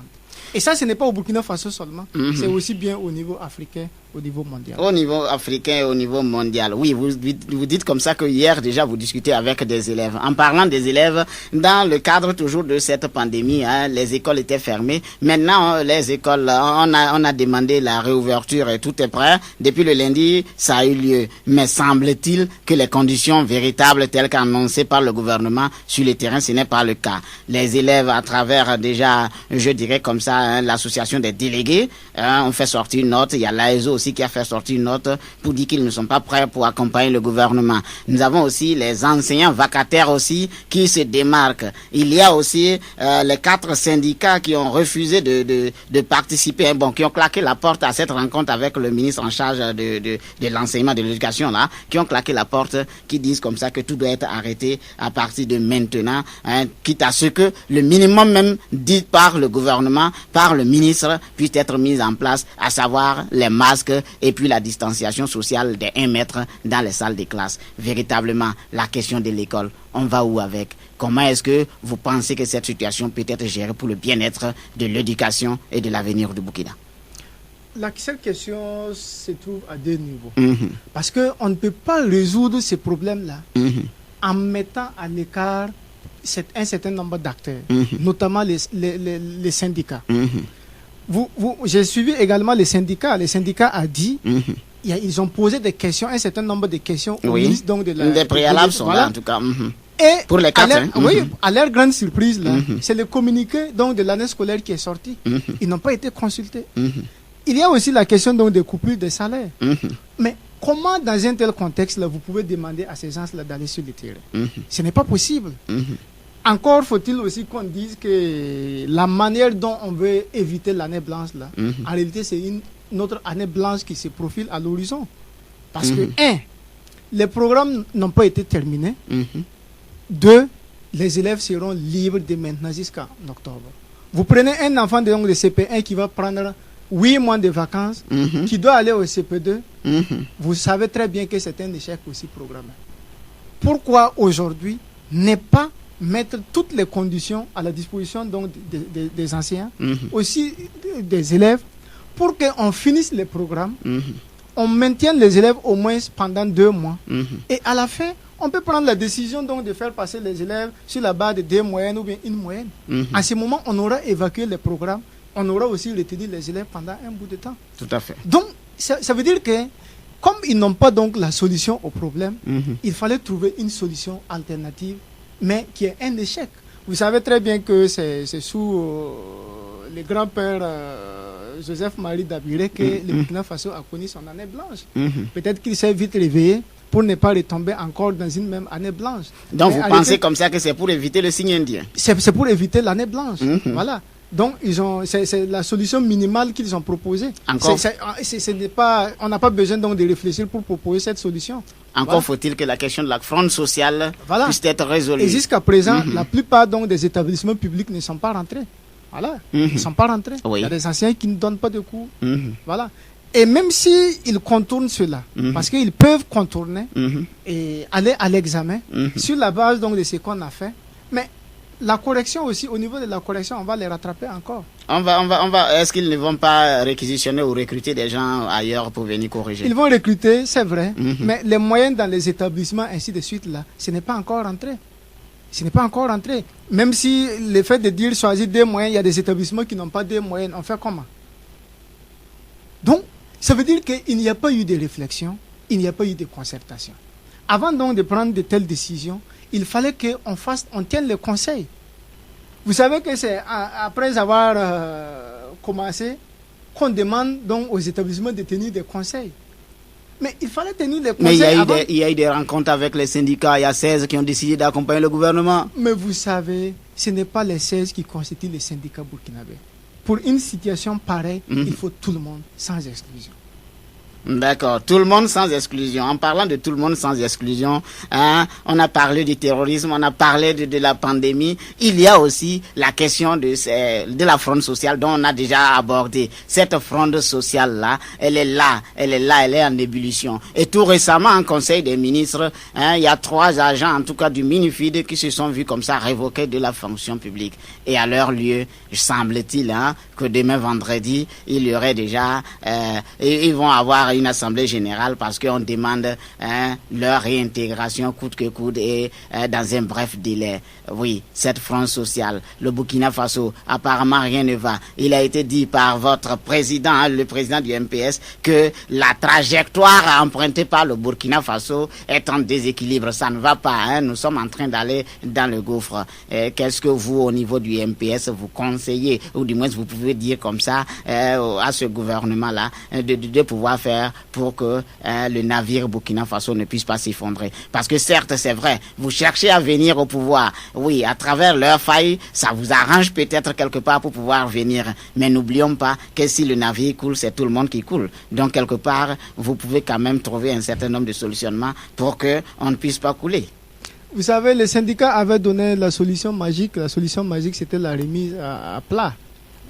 Et ça, ce n'est pas au Burkina Faso seulement, c'est aussi bien au niveau africain, au niveau mondial. Au niveau africain et au niveau mondial. Oui, vous dites comme ça que hier déjà vous discutez avec des élèves. En parlant des élèves, dans le cadre toujours de cette pandémie, les écoles étaient fermées. Maintenant, les écoles, on a demandé la réouverture et tout est prêt. Depuis le lundi, ça a eu lieu. Mais semble-t-il que les conditions véritables telles qu'annoncées par le gouvernement sur le terrain, ce n'est pas le cas. Les élèves, à travers déjà, je dirais comme ça, l'association des délégués, ont fait sortir une note. Il y a l'AESO aussi qui a fait sortir une note pour dire qu'ils ne sont pas prêts pour accompagner le gouvernement. Nous avons aussi les enseignants vacataires aussi qui se démarquent. Il y a aussi les 4 syndicats qui ont refusé de participer, qui ont claqué la porte à cette rencontre avec le ministre en charge de l'enseignement, de l'éducation là, qui ont claqué la porte, qui disent comme ça que tout doit être arrêté à partir de maintenant, quitte à ce que le minimum même dit par le gouvernement, par le ministre, puisse être mis en place, à savoir les masques et puis la distanciation sociale de 1 mètre dans les salles de classe. Véritablement, la question de l'école, on va où avec? Comment est-ce que vous pensez que cette situation peut être gérée pour le bien-être de l'éducation et de l'avenir du Burkina? Cette question se trouve à 2 niveaux. Parce qu'on ne peut pas résoudre ces problèmes-là en mettant à l'écart un certain nombre d'acteurs, notamment les syndicats. J'ai suivi également les syndicats. Les syndicats ont dit, ils ont posé des questions, un certain nombre de questions au ministre donc de la... Des préalables sont là en tout cas. Et pour les 4, à leur grande surprise, là, c'est le communiqué donc, de l'année scolaire qui est sorti. Ils n'ont pas été consultés. Il y a aussi la question donc, des coupures de salaire. Mais comment, dans un tel contexte-là, vous pouvez demander à ces gens-là d'aller sur le terrain? Ce n'est pas possible. Encore faut-il aussi qu'on dise que la manière dont on veut éviter l'année blanche, là, en réalité, c'est une autre année blanche qui se profile à l'horizon. Parce que, 1, les programmes n'ont pas été terminés. 2, les élèves seront libres de maintenant jusqu'en octobre. Vous prenez un enfant de CP1 qui va prendre 8 mois de vacances, qui doit aller au CP2, vous savez très bien que c'est un échec aussi programmé. Pourquoi aujourd'hui ne pas mettre toutes les conditions à la disposition donc des enseignants, aussi des élèves, pour qu'on finisse les programmes, on maintienne les élèves au moins pendant 2 mois, et à la fin, on peut prendre la décision donc de faire passer les élèves sur la base de 2 moyennes ou bien 1 moyenne. À ce moment, on aura évacué les programmes, on aura aussi retenu les élèves pendant un bout de temps. Tout à fait. Donc, ça veut dire que, comme ils n'ont pas donc la solution au problème, il fallait trouver une solution alternative, mais qui est un échec. Vous savez très bien que c'est sous le grand-père Joseph-Marie Dabiré que le Burkina Faso a connu son année blanche. Peut-être qu'il s'est vite réveillé pour ne pas retomber encore dans une même année blanche. Donc vous pensez comme ça que c'est pour éviter le signe indien? C'est pour éviter l'année blanche. Voilà. Donc c'est la solution minimale qu'ils ont proposée. On n'a pas besoin donc de réfléchir pour proposer cette solution. Encore faut-il que la question de la fronde sociale puisse être résolue. Et jusqu'à présent, la plupart donc des établissements publics ne sont pas rentrés. Voilà. Ils ne sont pas rentrés. Il y a des enseignants qui ne donnent pas de cours. Voilà. Et même s'ils contournent cela, parce qu'ils peuvent contourner et aller à l'examen sur la base donc, de ce qu'on a fait, mais la correction aussi, au niveau de la correction, on va les rattraper encore. Est-ce qu'ils ne vont pas réquisitionner ou recruter des gens ailleurs pour venir corriger? Ils vont recruter, c'est vrai, mais les moyens dans les établissements, ainsi de suite, là, ce n'est pas encore rentré. Ce n'est pas encore rentré. Même si le fait de dire choisir 2 moyens, il y a des établissements qui n'ont pas 2 moyens, on fait comment? Donc, ça veut dire qu'il n'y a pas eu de réflexion, il n'y a pas eu de concertation. Avant donc de prendre de telles décisions, il fallait qu'on tienne le conseil. Vous savez que c'est après avoir commencé qu'on demande donc aux établissements de tenir des conseils. Mais il fallait tenir des conseils. Mais il y a eu des rencontres avec les syndicats, il y a 16 qui ont décidé d'accompagner le gouvernement. Mais vous savez, ce n'est pas les 16 qui constituent les syndicats burkinabés. Pour une situation pareille, il faut tout le monde, sans exclusion. D'accord. Tout le monde sans exclusion. En parlant de tout le monde sans exclusion, on a parlé du terrorisme, on a parlé de la pandémie. Il y a aussi la question de la fronde sociale dont on a déjà abordé. Cette fronde sociale-là, elle est en ébullition. Et tout récemment, en Conseil des ministres, il y a 3 agents, en tout cas du MINUFID, qui se sont vus comme ça révoqués de la fonction publique. Et à leur lieu, semble-t-il, que demain vendredi, il y aurait déjà, ils vont avoir une assemblée générale parce qu'on demande leur réintégration coûte que coûte et dans un bref délai. Oui, cette fronde sociale, le Burkina Faso, apparemment rien ne va. Il a été dit par votre président, le président du MPS, que la trajectoire empruntée par le Burkina Faso est en déséquilibre. Ça ne va pas, nous sommes en train d'aller dans le gouffre. Qu'est-ce que vous, au niveau du MPS, vous conseillez, ou du moins vous pouvez dire comme ça à ce gouvernement-là, de pouvoir faire pour que le navire Burkina Faso ne puisse pas s'effondrer. Parce que certes, c'est vrai, vous cherchez à venir au pouvoir. Oui, à travers leurs failles, ça vous arrange peut-être quelque part pour pouvoir venir. Mais n'oublions pas que si le navire coule, c'est tout le monde qui coule. Donc quelque part, vous pouvez quand même trouver un certain nombre de solutionnements pour qu'on ne puisse pas couler. Vous savez, les syndicats avaient donné la solution magique. La solution magique, c'était la remise à plat.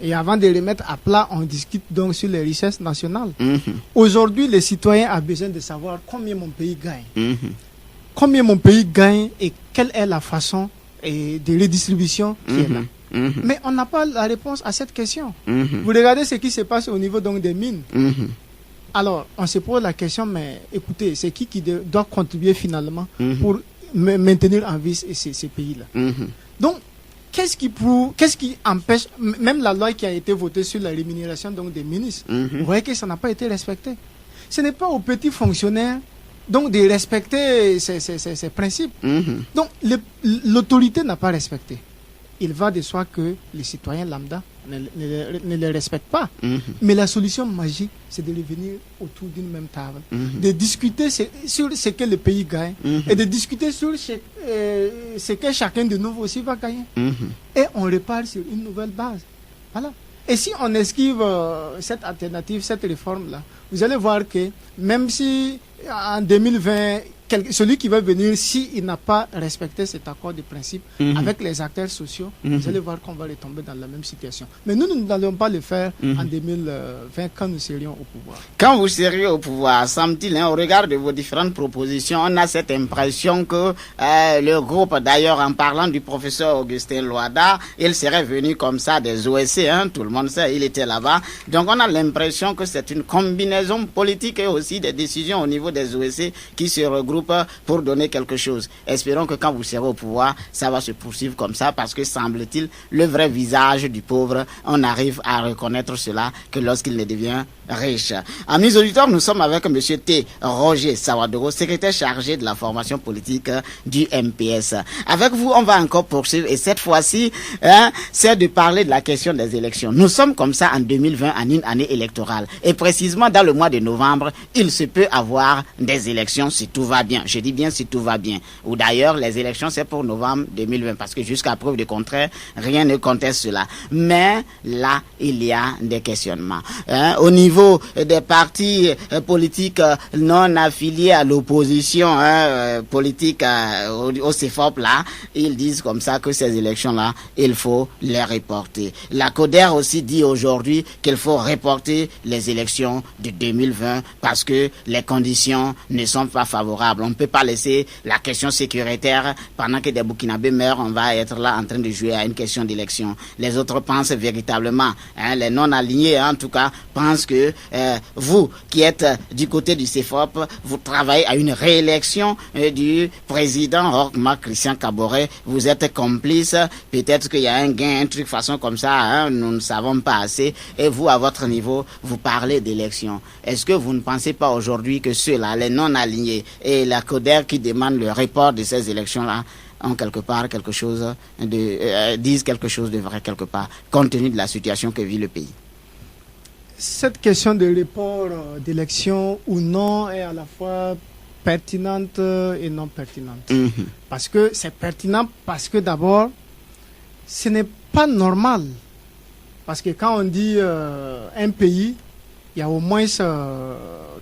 Et avant de remettre à plat, on discute donc sur les richesses nationales. Aujourd'hui, les citoyens ont besoin de savoir combien mon pays gagne. Combien mon pays gagne et quelle est la façon de redistribution qui est là. Mais on n'a pas la réponse à cette question. Vous regardez ce qui se passe au niveau donc des mines. Alors, on se pose la question, mais écoutez, c'est qui doit contribuer finalement pour maintenir en vie ces pays-là. Donc, qu'est-ce qui empêche, même la loi qui a été votée sur la rémunération donc, des ministres, vous voyez que ça n'a pas été respecté. Ce n'est pas aux petits fonctionnaires donc, de respecter ces principes. Donc, l'autorité n'a pas respecté. Il va de soi que les citoyens lambda ne les respectent pas. Mais la solution magique, c'est de revenir autour d'une même table, de discuter sur ce que le pays gagne et de discuter sur ce que chacun de nous aussi va gagner. Et on repart sur une nouvelle base. Voilà. Et si on esquive cette alternative, cette réforme-là, vous allez voir que même si en 2020, celui qui va venir, s'il n'a pas respecté cet accord de principe avec les acteurs sociaux, vous allez voir qu'on va retomber dans la même situation. Mais nous n'allons pas le faire en 2020 quand nous serions au pouvoir. Quand vous seriez au pouvoir, semble-t-il, au regard de vos différentes propositions, on a cette impression que le groupe, d'ailleurs en parlant du professeur Augustin Loada, il serait venu comme ça des OSC, tout le monde sait, il était là-bas. Donc on a l'impression que c'est une combinaison politique et aussi des décisions au niveau des OSC qui se regroupent pour donner quelque chose. Espérons que quand vous serez au pouvoir, ça va se poursuivre comme ça parce que semble-t-il, le vrai visage du pauvre, on arrive à reconnaître cela que lorsqu'il ne devient riche. Amis auditeurs, nous sommes avec M. T. Roger Sawadoro, secrétaire chargé de la formation politique du MPS. Avec vous, on va encore poursuivre et cette fois-ci, c'est de parler de la question des élections. Nous sommes comme ça en 2020, en une année électorale. Et précisément dans le mois de novembre, il se peut avoir des élections si tout va bien. Je dis bien si tout va bien. Ou d'ailleurs, les élections, c'est pour novembre 2020 parce que jusqu'à preuve du contraire, rien ne conteste cela. Mais là, il y a des questionnements. Au niveau des partis politiques non affiliés à l'opposition politique au CEFOP là, ils disent comme ça que ces élections là, il faut les reporter. La CODER aussi dit aujourd'hui qu'il faut reporter les élections de 2020 parce que les conditions ne sont pas favorables. On ne peut pas laisser la question sécuritaire pendant que des Burkinabés meurent, on va être là en train de jouer à une question d'élection. Les autres pensent véritablement, les non-alignés en tout cas, pensent que vous qui êtes du côté du CEFOP, vous travaillez à une réélection du président Roch-Marc Christian Kaboré, vous êtes complice, peut-être qu'il y a un gain, un truc façon comme ça, nous ne savons pas assez, et vous à votre niveau, vous parlez d'élection. Est-ce que vous ne pensez pas aujourd'hui que ceux-là, les non-alignés et la CODER qui demandent le report de ces élections-là, ont quelque part quelque chose disent quelque chose de vrai quelque part, compte tenu de la situation que vit le pays? Cette question de report d'élection ou non est à la fois pertinente et non pertinente. Parce que c'est pertinent parce que d'abord, ce n'est pas normal. Parce que quand on dit un pays, il y a au moins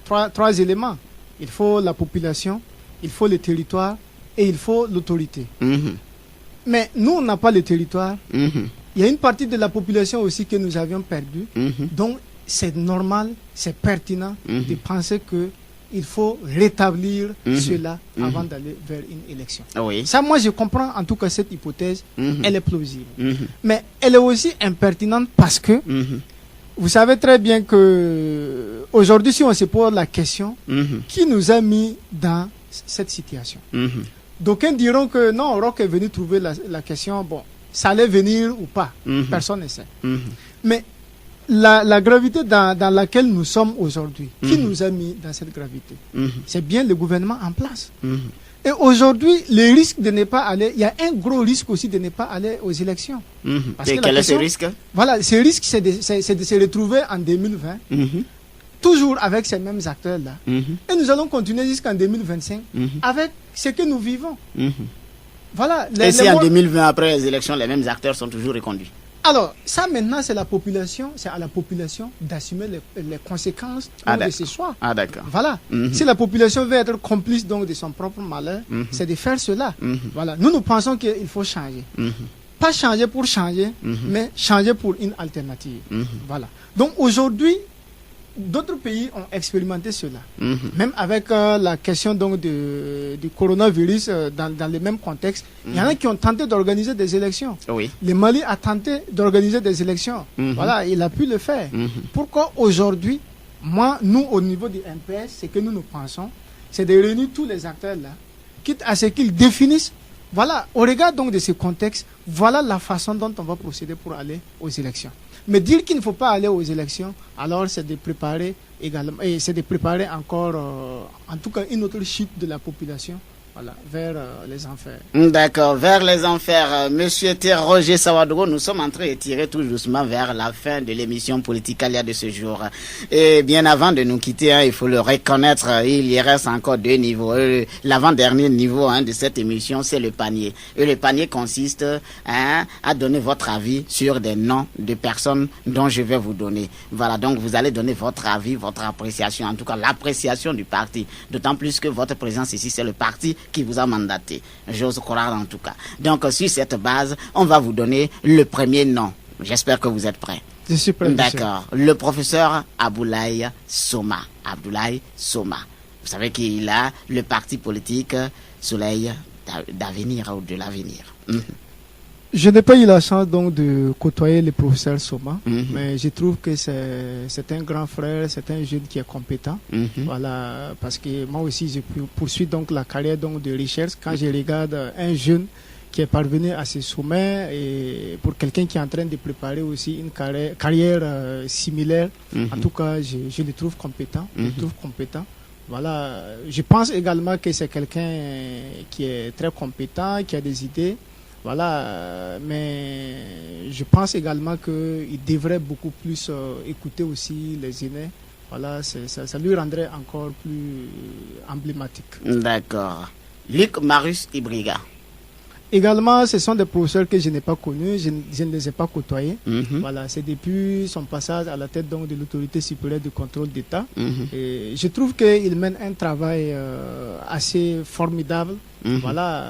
trois éléments. Il faut la population, il faut le territoire et il faut l'autorité. Mais nous, on n'a pas le territoire. Il y a une partie de la population aussi que nous avions perdue. Donc, c'est normal, c'est pertinent de penser qu'il faut rétablir cela avant d'aller vers une élection. Oui. Ça, moi, je comprends en tout cas cette hypothèse. Elle est plausible. Mais elle est aussi impertinente parce que vous savez très bien que aujourd'hui, si on se pose la question, qui nous a mis dans cette situation? D'aucuns diront que non, Roch est venu trouver la question, bon, ça allait venir ou pas, personne ne sait. Mais la gravité dans laquelle nous sommes aujourd'hui, qui nous a mis dans cette gravité? C'est bien le gouvernement en place. Et aujourd'hui, le risque de ne pas aller, il y a un gros risque aussi de ne pas aller aux élections. Parce que quel est ce risque? Voilà, ce risque, c'est de se retrouver en 2020, toujours avec ces mêmes acteurs-là. Et nous allons continuer jusqu'en 2025 avec ce que nous vivons. Voilà. Et si en 2020, après les élections, les mêmes acteurs sont toujours reconduits? Alors, ça maintenant, c'est à la population d'assumer les conséquences de ses choix. Ah, d'accord. Voilà. Si la population veut être complice donc de son propre malheur, c'est de faire cela. Voilà. Nous pensons qu'il faut changer. Pas changer pour changer, mais changer pour une alternative. Voilà. Donc aujourd'hui, d'autres pays ont expérimenté cela. Même avec la question donc du coronavirus dans le même contexte, il y en a qui ont tenté d'organiser des élections. Oui. Le Mali a tenté d'organiser des élections. Voilà, il a pu le faire. Pourquoi aujourd'hui, nous au niveau du MPS, ce que nous pensons, c'est de réunir tous les acteurs là, quitte à ce qu'ils définissent. Voilà, au regard donc de ce contexte, voilà la façon dont on va procéder pour aller aux élections. Mais dire qu'il ne faut pas aller aux élections, alors c'est de préparer également, et c'est de préparer encore, en tout cas, une autre chute de la population, voilà, vers les enfers. D'accord, vers les enfers. Monsieur Ter Roger Sawadogo, nous sommes en train de tirer tout doucement vers la fin de l'émission Politicalia de ce jour. Et bien avant de nous quitter, il faut le reconnaître, il y reste encore deux niveaux. L'avant-dernier niveau de cette émission, c'est le panier. Et le panier consiste à donner votre avis sur des noms de personnes dont je vais vous donner. Voilà, donc vous allez donner votre avis, votre appréciation, en tout cas l'appréciation du parti. D'autant plus que votre présence ici, c'est le parti qui vous a mandaté. J'ose croire en tout cas. Donc sur cette base, on va vous donner le premier nom. J'espère que vous êtes prêts. Je suis prêt. D'accord. Le professeur Abdoulaye Soma. Abdoulaye Soma. Vous savez qu'il a le parti politique Soleil d'avenir ou de l'avenir. Je n'ai pas eu la chance donc de côtoyer le professeur Soma, mais je trouve que c'est un grand frère, c'est un jeune qui est compétent. Voilà, parce que moi aussi je poursuis donc la carrière donc de recherche. Quand je regarde un jeune qui est parvenu à ce sommet, et pour quelqu'un qui est en train de préparer aussi une carrière similaire, en tout cas je le trouve compétent. Je le trouve compétent. Voilà, je pense également que c'est quelqu'un qui est très compétent, qui a des idées. Voilà, mais je pense également qu'il devrait beaucoup plus écouter aussi les aînés. Voilà, ça lui rendrait encore plus emblématique. D'accord. Luc Marius Ibriga. Également, ce sont des professeurs que je n'ai pas connus, je ne les ai pas côtoyés. Voilà, c'est depuis son passage à la tête donc de l'autorité supérieure du contrôle d'État. Et je trouve qu'il mène un travail assez formidable. Voilà.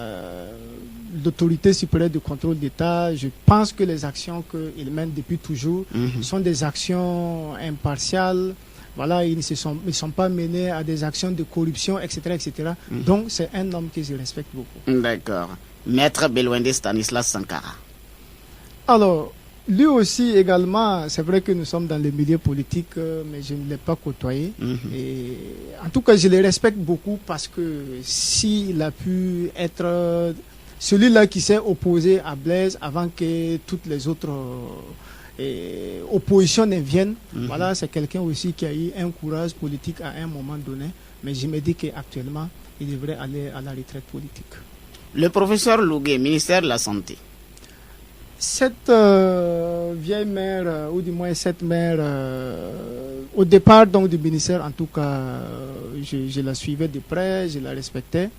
L'autorité supérieure du contrôle d'État, je pense que les actions qu'il mène depuis toujours sont des actions impartiales. Voilà, ils ne sont pas menés à des actions de corruption, etc. etc. Donc, c'est un homme que je respecte beaucoup. D'accord. Maître Belouindé Stanislas Sankara. Alors, lui aussi également, c'est vrai que nous sommes dans le milieu politique, mais je ne l'ai pas côtoyé. Et, en tout cas, je le respecte beaucoup parce que s'il a pu être celui-là qui s'est opposé à Blaise avant que toutes les autres oppositions ne viennent, voilà, c'est quelqu'un aussi qui a eu un courage politique à un moment donné. Mais je me dis qu'actuellement, il devrait aller à la retraite politique. Le professeur Lougué, ministère de la Santé. Cette vieille mère, ou du moins cette mère, au départ donc, du ministère, en tout cas, je la suivais de près, je la respectais.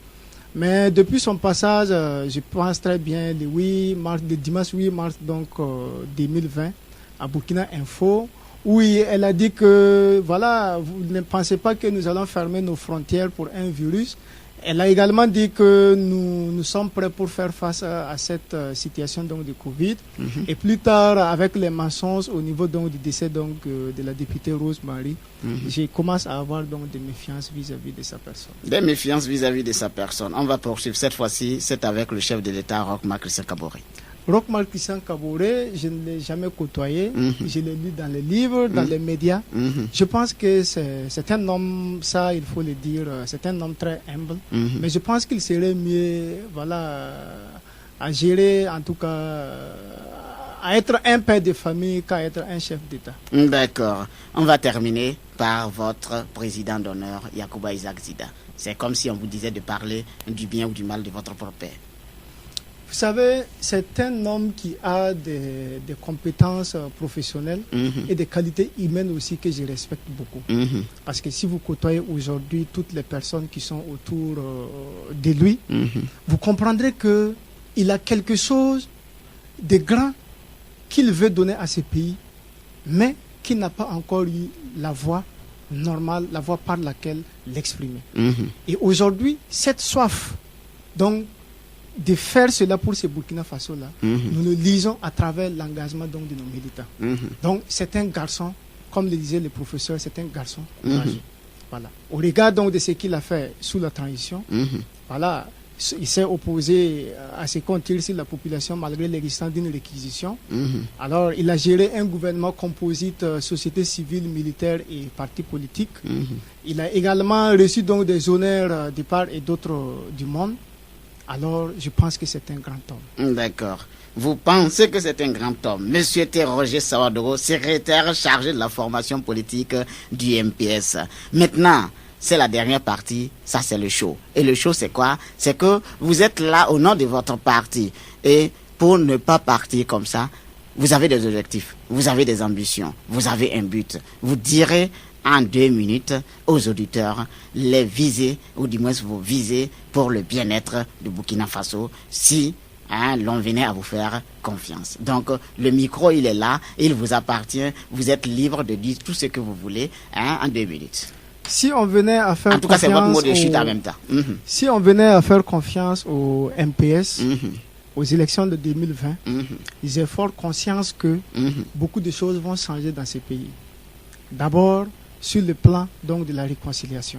Mais depuis son passage, je pense très bien, le dimanche 8 mars donc, 2020, à Burkina Info, Oui, elle a dit que, voilà, vous ne pensez pas que nous allons fermer nos frontières pour un virus. Elle a également dit que nous sommes prêts pour faire face à cette situation donc, de Covid. Et plus tard, avec les mensonges au niveau donc, du décès donc, de la députée Rose Marie, je commence à avoir donc, des méfiances vis-à-vis de sa personne. Des méfiances vis-à-vis de sa personne. On va poursuivre. Cette fois-ci, c'est avec le chef de l'État, Roch-Marc Christian Kaboré. Roch-Marc Christian Kaboré, je ne l'ai jamais côtoyé. Je l'ai lu dans les livres, dans les médias. Je pense que c'est un homme, ça il faut le dire, c'est un homme très humble. Mais je pense qu'il serait mieux voilà, à gérer, en tout cas, à être un père de famille qu'à être un chef d'État. D'accord. On va terminer par votre président d'honneur, Yacouba Isaac Zida. C'est comme si on vous disait de parler du bien ou du mal de votre propre père. Vous savez, c'est un homme qui a des compétences professionnelles et des qualités humaines aussi que je respecte beaucoup. Parce que si vous côtoyez aujourd'hui toutes les personnes qui sont autour de lui, vous comprendrez qu'il a quelque chose de grand qu'il veut donner à ce pays, mais qui n'a pas encore eu la voie normale, la voie par laquelle l'exprimer. Et aujourd'hui, cette soif, donc, de faire cela pour ce Burkina Faso-là, nous le lisons à travers l'engagement donc, de nos militants. Donc, c'est un garçon, comme le disait le professeur, c'est un garçon courageux. Voilà. Au regard donc, de ce qu'il a fait sous la transition, voilà, il s'est opposé à ce qu'on tire sur la population malgré l'existence d'une réquisition. Alors, il a géré un gouvernement composite société civile, militaire et partis politiques. Il a également reçu donc, des honneurs de part et d'autre du monde. Alors, je pense que c'est un grand homme. D'accord. Vous pensez que c'est un grand homme. Monsieur Roger Sawadoro, secrétaire chargé de la formation politique du MPS. Maintenant, c'est la dernière partie, ça c'est le show. Et le show c'est quoi? C'est que vous êtes là au nom de votre parti. Et pour ne pas partir comme ça, vous avez des objectifs, vous avez des ambitions, vous avez un but. Vous direz en 2 minutes aux auditeurs les viser, ou du moins vous visez pour le bien-être du Burkina Faso si l'on venait à vous faire confiance. Donc le micro il est là, il vous appartient, vous êtes libre de dire tout ce que vous voulez en 2 minutes. Si on venait à faire en tout cas c'est votre mot de chute en même temps. Si on venait à faire confiance au MPS, aux élections de 2020, ils ont fort conscience que beaucoup de choses vont changer dans ces pays. D'abord, sur le plan donc, de la réconciliation.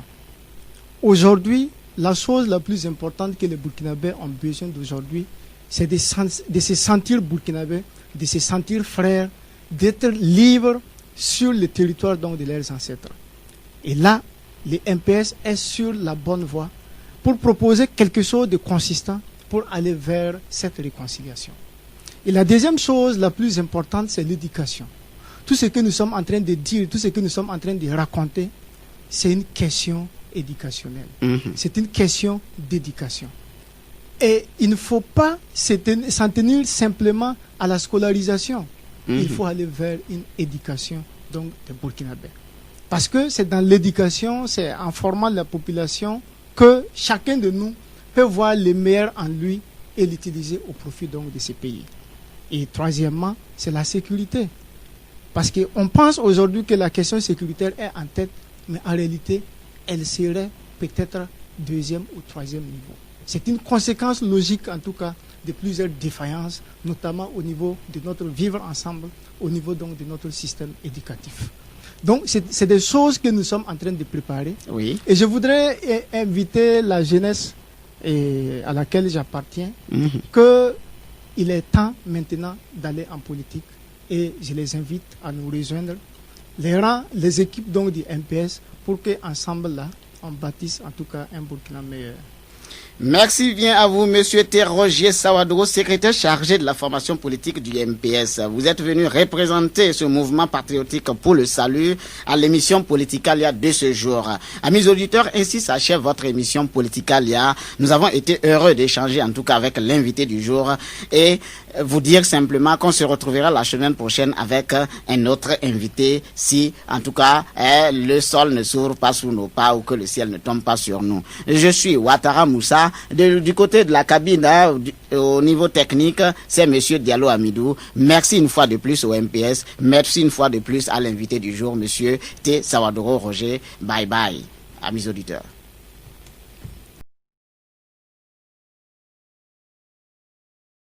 Aujourd'hui, la chose la plus importante que les Burkinabés ont besoin d'aujourd'hui, c'est de se sentir Burkinabés, de se sentir frères, d'être libres sur le territoire donc, de leurs ancêtres. Et là, le MPS est sur la bonne voie pour proposer quelque chose de consistant pour aller vers cette réconciliation. Et la deuxième chose la plus importante, c'est l'éducation. Tout ce que nous sommes en train de dire, tout ce que nous sommes en train de raconter, c'est une question éducationnelle. C'est une question d'éducation. Et il ne faut pas s'en tenir simplement à la scolarisation. Il faut aller vers une éducation donc, des Burkinabés. Parce que c'est dans l'éducation, c'est en formant la population que chacun de nous peut voir le meilleur en lui et l'utiliser au profit donc, de ces pays. Et troisièmement, c'est la sécurité. Parce qu'on pense aujourd'hui que la question sécuritaire est en tête, mais en réalité, elle serait peut-être 2e ou 3e niveau. C'est une conséquence logique, en tout cas, de plusieurs défaillances, notamment au niveau de notre vivre ensemble, au niveau donc de notre système éducatif. Donc, c'est des choses que nous sommes en train de préparer. Oui. Et je voudrais inviter la jeunesse à laquelle j'appartiens, qu'il est temps maintenant d'aller en politique. Et je les invite à nous rejoindre, les équipes donc du MPS, pour qu'ensemble, là, on bâtisse en tout cas un Burkina meilleur. Merci bien à vous, Monsieur Roger Sawadoro, secrétaire chargé de la formation politique du MPS. Vous êtes venu représenter ce mouvement patriotique pour le salut à l'émission Politicalia de ce jour. Amis auditeurs, ainsi s'achève votre émission Politicalia. Nous avons été heureux d'échanger en tout cas avec l'invité du jour et vous dire simplement qu'on se retrouvera la semaine prochaine avec un autre invité si en tout cas le sol ne s'ouvre pas sous nos pas ou que le ciel ne tombe pas sur nous. Je suis Ouattara Moussa. là, du côté de la cabine, hein, au niveau technique, c'est Monsieur Diallo Amidou. Merci une fois de plus au MPS. Merci une fois de plus à l'invité du jour, Monsieur T. Sawadoro Roger. Bye bye, amis auditeurs.